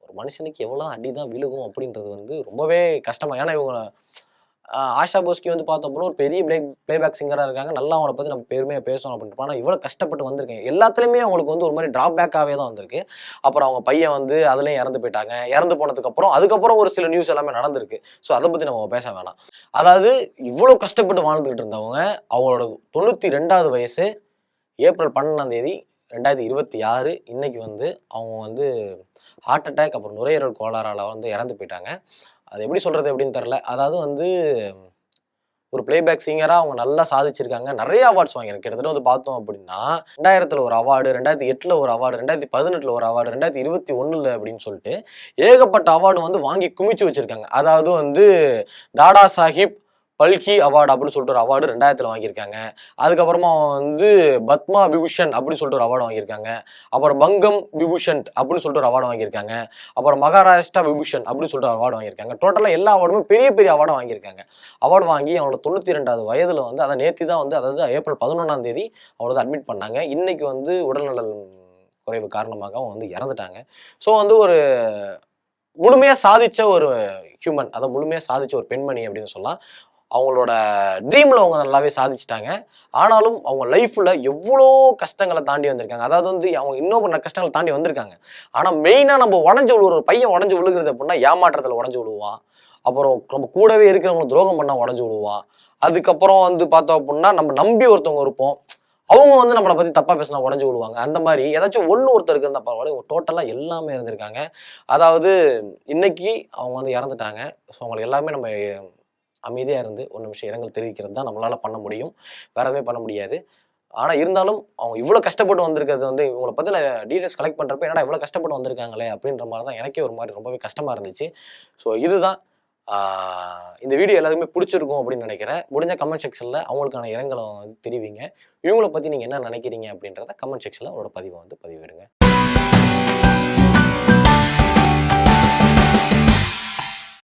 ஒரு மனுஷனுக்கு எவ்வளோ அடி தான் விழுகும் அப்படின்றது வந்து ரொம்பவே கஷ்டமா ஏன்னா இவங்க ஆஷா போஸ்கி வந்து பார்த்தோம்னா ஒரு பெரிய பிளேபேக் சிங்கரா இருக்காங்க. நல்லா அவங்கள பத்தி நம்ம பெருமையா பேசணும் அப்படின்ட்டு. ஆனா இவ்வளோ கஷ்டப்பட்டு வந்திருக்காங்க. எல்லாத்துலயுமே அவங்களுக்கு வந்து ஒரு மாரி டிராபேக்காவே தான் வந்திருக்கு. அப்புறம் அவங்க பையன் வந்து அதுலயும் இறந்து போயிட்டாங்க. இறந்து போனதுக்கு அப்புறம் அதுக்கப்புறம் ஒரு சில நியூஸ் எல்லாமே நடந்திருக்கு. ஸோ அத பத்தி நம்ம பேச வேணாம். அதாவது இவ்வளோ கஷ்டப்பட்டு வாழ்ந்துகிட்டு இருந்தவங்க, அவங்களோட 92வது வயசு ஏப்ரல் 12ஆம் தேதி 2026 இன்னைக்கு வந்து அவங்க வந்து ஹார்ட் அட்டாக் அப்புறம் நுரையீரல் கோளாறால வந்து இறந்து போயிட்டாங்க. அது எப்படி சொல்றது எப்படின்னு தெரியல. அதாவது வந்து ஒரு பிளேபேக் சிங்கரா அவங்க நல்லா சாதிச்சிருக்காங்க. நெறைய அவார்ட்ஸ் வாங்கியிருக்காங்க. கிட்டத்தட்ட வந்து பார்த்தோம் அப்படின்னா, 2000ல ஒரு அவார்டு, 2008ல ஒரு அவார்டு, 2018ல ஒரு அவார்டு, 2021ல அப்படின்னு சொல்லிட்டு ஏகப்பட்ட அவார்டு வந்து வாங்கி குமிச்சு வச்சிருக்காங்க. அதாவது வந்து தாடா சாஹிப் பல்கி அவார்டு அப்படின்னு சொல்லிட்டு ஒரு அவார்டு 2000ல வாங்கியிருக்காங்க. அதுக்கப்புறமா வந்து பத்மா விபூஷன் அப்படின்னு சொல்லிட்டு ஒரு அவார்டு வாங்கியிருக்காங்க. அப்புறம் பங்கம் விபூஷன் அப்படின்னு சொல்லிட்டு ஒரு அவார்டு வாங்கியிருக்காங்க. அப்புறம் மகாராஷ்டிரா விபூஷன் அப்படின்னு சொல்லிட்டு ஒரு அவார்டு வாங்கியிருக்காங்க. டோட்டலா எல்லா அவார்டுமே பெரிய பெரிய அவார்டு வாங்கியிருக்காங்க. அவார்டு வாங்கி அவங்களோட 92வது வயதுல வந்து அதை நேத்தி தான் வந்து அதாவது ஏப்ரல் 11ஆம் தேதி அவங்கள வந்து அட்மிட் பண்ணாங்க. இன்னைக்கு வந்து உடல்நலம் குறைவு காரணமாக அவங்க வந்து இறந்துட்டாங்க. ஸோ வந்து ஒரு முழுமையா சாதிச்ச ஒரு ஹியூமன், அதாவது முழுமையா சாதிச்ச ஒரு பெண்மணி அப்படின்னு சொல்லலாம். அவங்களோட ட்ரீம்ல அவங்க நல்லாவே சாதிச்சுட்டாங்க. ஆனாலும் அவங்க லைஃப்ல எவ்வளோ கஷ்டங்கள தாண்டி வந்திருக்காங்க. அதாவது வந்து அவங்க இன்னும் கஷ்டங்கள தாண்டி வந்திருக்காங்க. ஆனா மெயினா நம்ம உடைஞ்சு விழுவுற ஒரு பையன் உடைஞ்சு விழுகுறது அப்படின்னா ஏமாற்றத்துல உடைஞ்சு விழுவான். அப்புறம் நம்ம கூடவே இருக்கிறவங்க துரோகம் பண்ணா உடைஞ்சு விழுவான். அதுக்கப்புறம் வந்து பார்த்தோம் அப்படின்னா நம்ம நம்பி ஒருத்தவங்க இருப்போம். அவங்க வந்து நம்மள பத்தி தப்பா பேசினா உடைஞ்சு விழுவாங்க. அந்த மாரி ஏதாச்சும் ஒருத்தருக்கு இருந்தா பரவாயில்ல. இவங்க டோட்டலா எல்லாமே இருந்திருக்காங்க. அதாவது இன்னைக்கு அவங்க வந்து இறந்துட்டாங்க. ஸோ அவங்களுக்கு எல்லாமே நம்ம அமைதியா இருந்து ஒரு நிமிஷம் இரங்கல் தெரிவிக்கிறது தான் நம்மளால பண்ண முடியும். வேற எதுவுமே பண்ண முடியாது. ஆனா இருந்தாலும் அவங்க இவ்வளோ கஷ்டப்பட்டு வந்திருக்கிறது வந்து இவங்கள பத்தின டீடைல்ஸ் கலெக்ட் பண்றப்ப என்னடா இவ்வளோ கஷ்டப்பட்டு வந்திருக்காங்களே அப்படின்ற மாரி தான் எனக்கே ஒரு மாரி ரொம்பவே கஷ்டமா இருந்துச்சு. ஸோ இதுதான் ஆ இந்த வீடியோ எல்லாருக்குமே புடிச்சிருக்கும் அப்படின்னு நினைக்கிறேன். முடிஞ்சா கமெண்ட் செக்ஷன்ல அவங்களுக்கான இரங்கல வந்து தெரிவிங்க. இவங்கள பத்தி நீங்க என்ன நினைக்கிறீங்க அப்படின்றத கமெண்ட் செக்ஷன்ல உங்களோட பதிவ வந்து பதிவிடுங்க.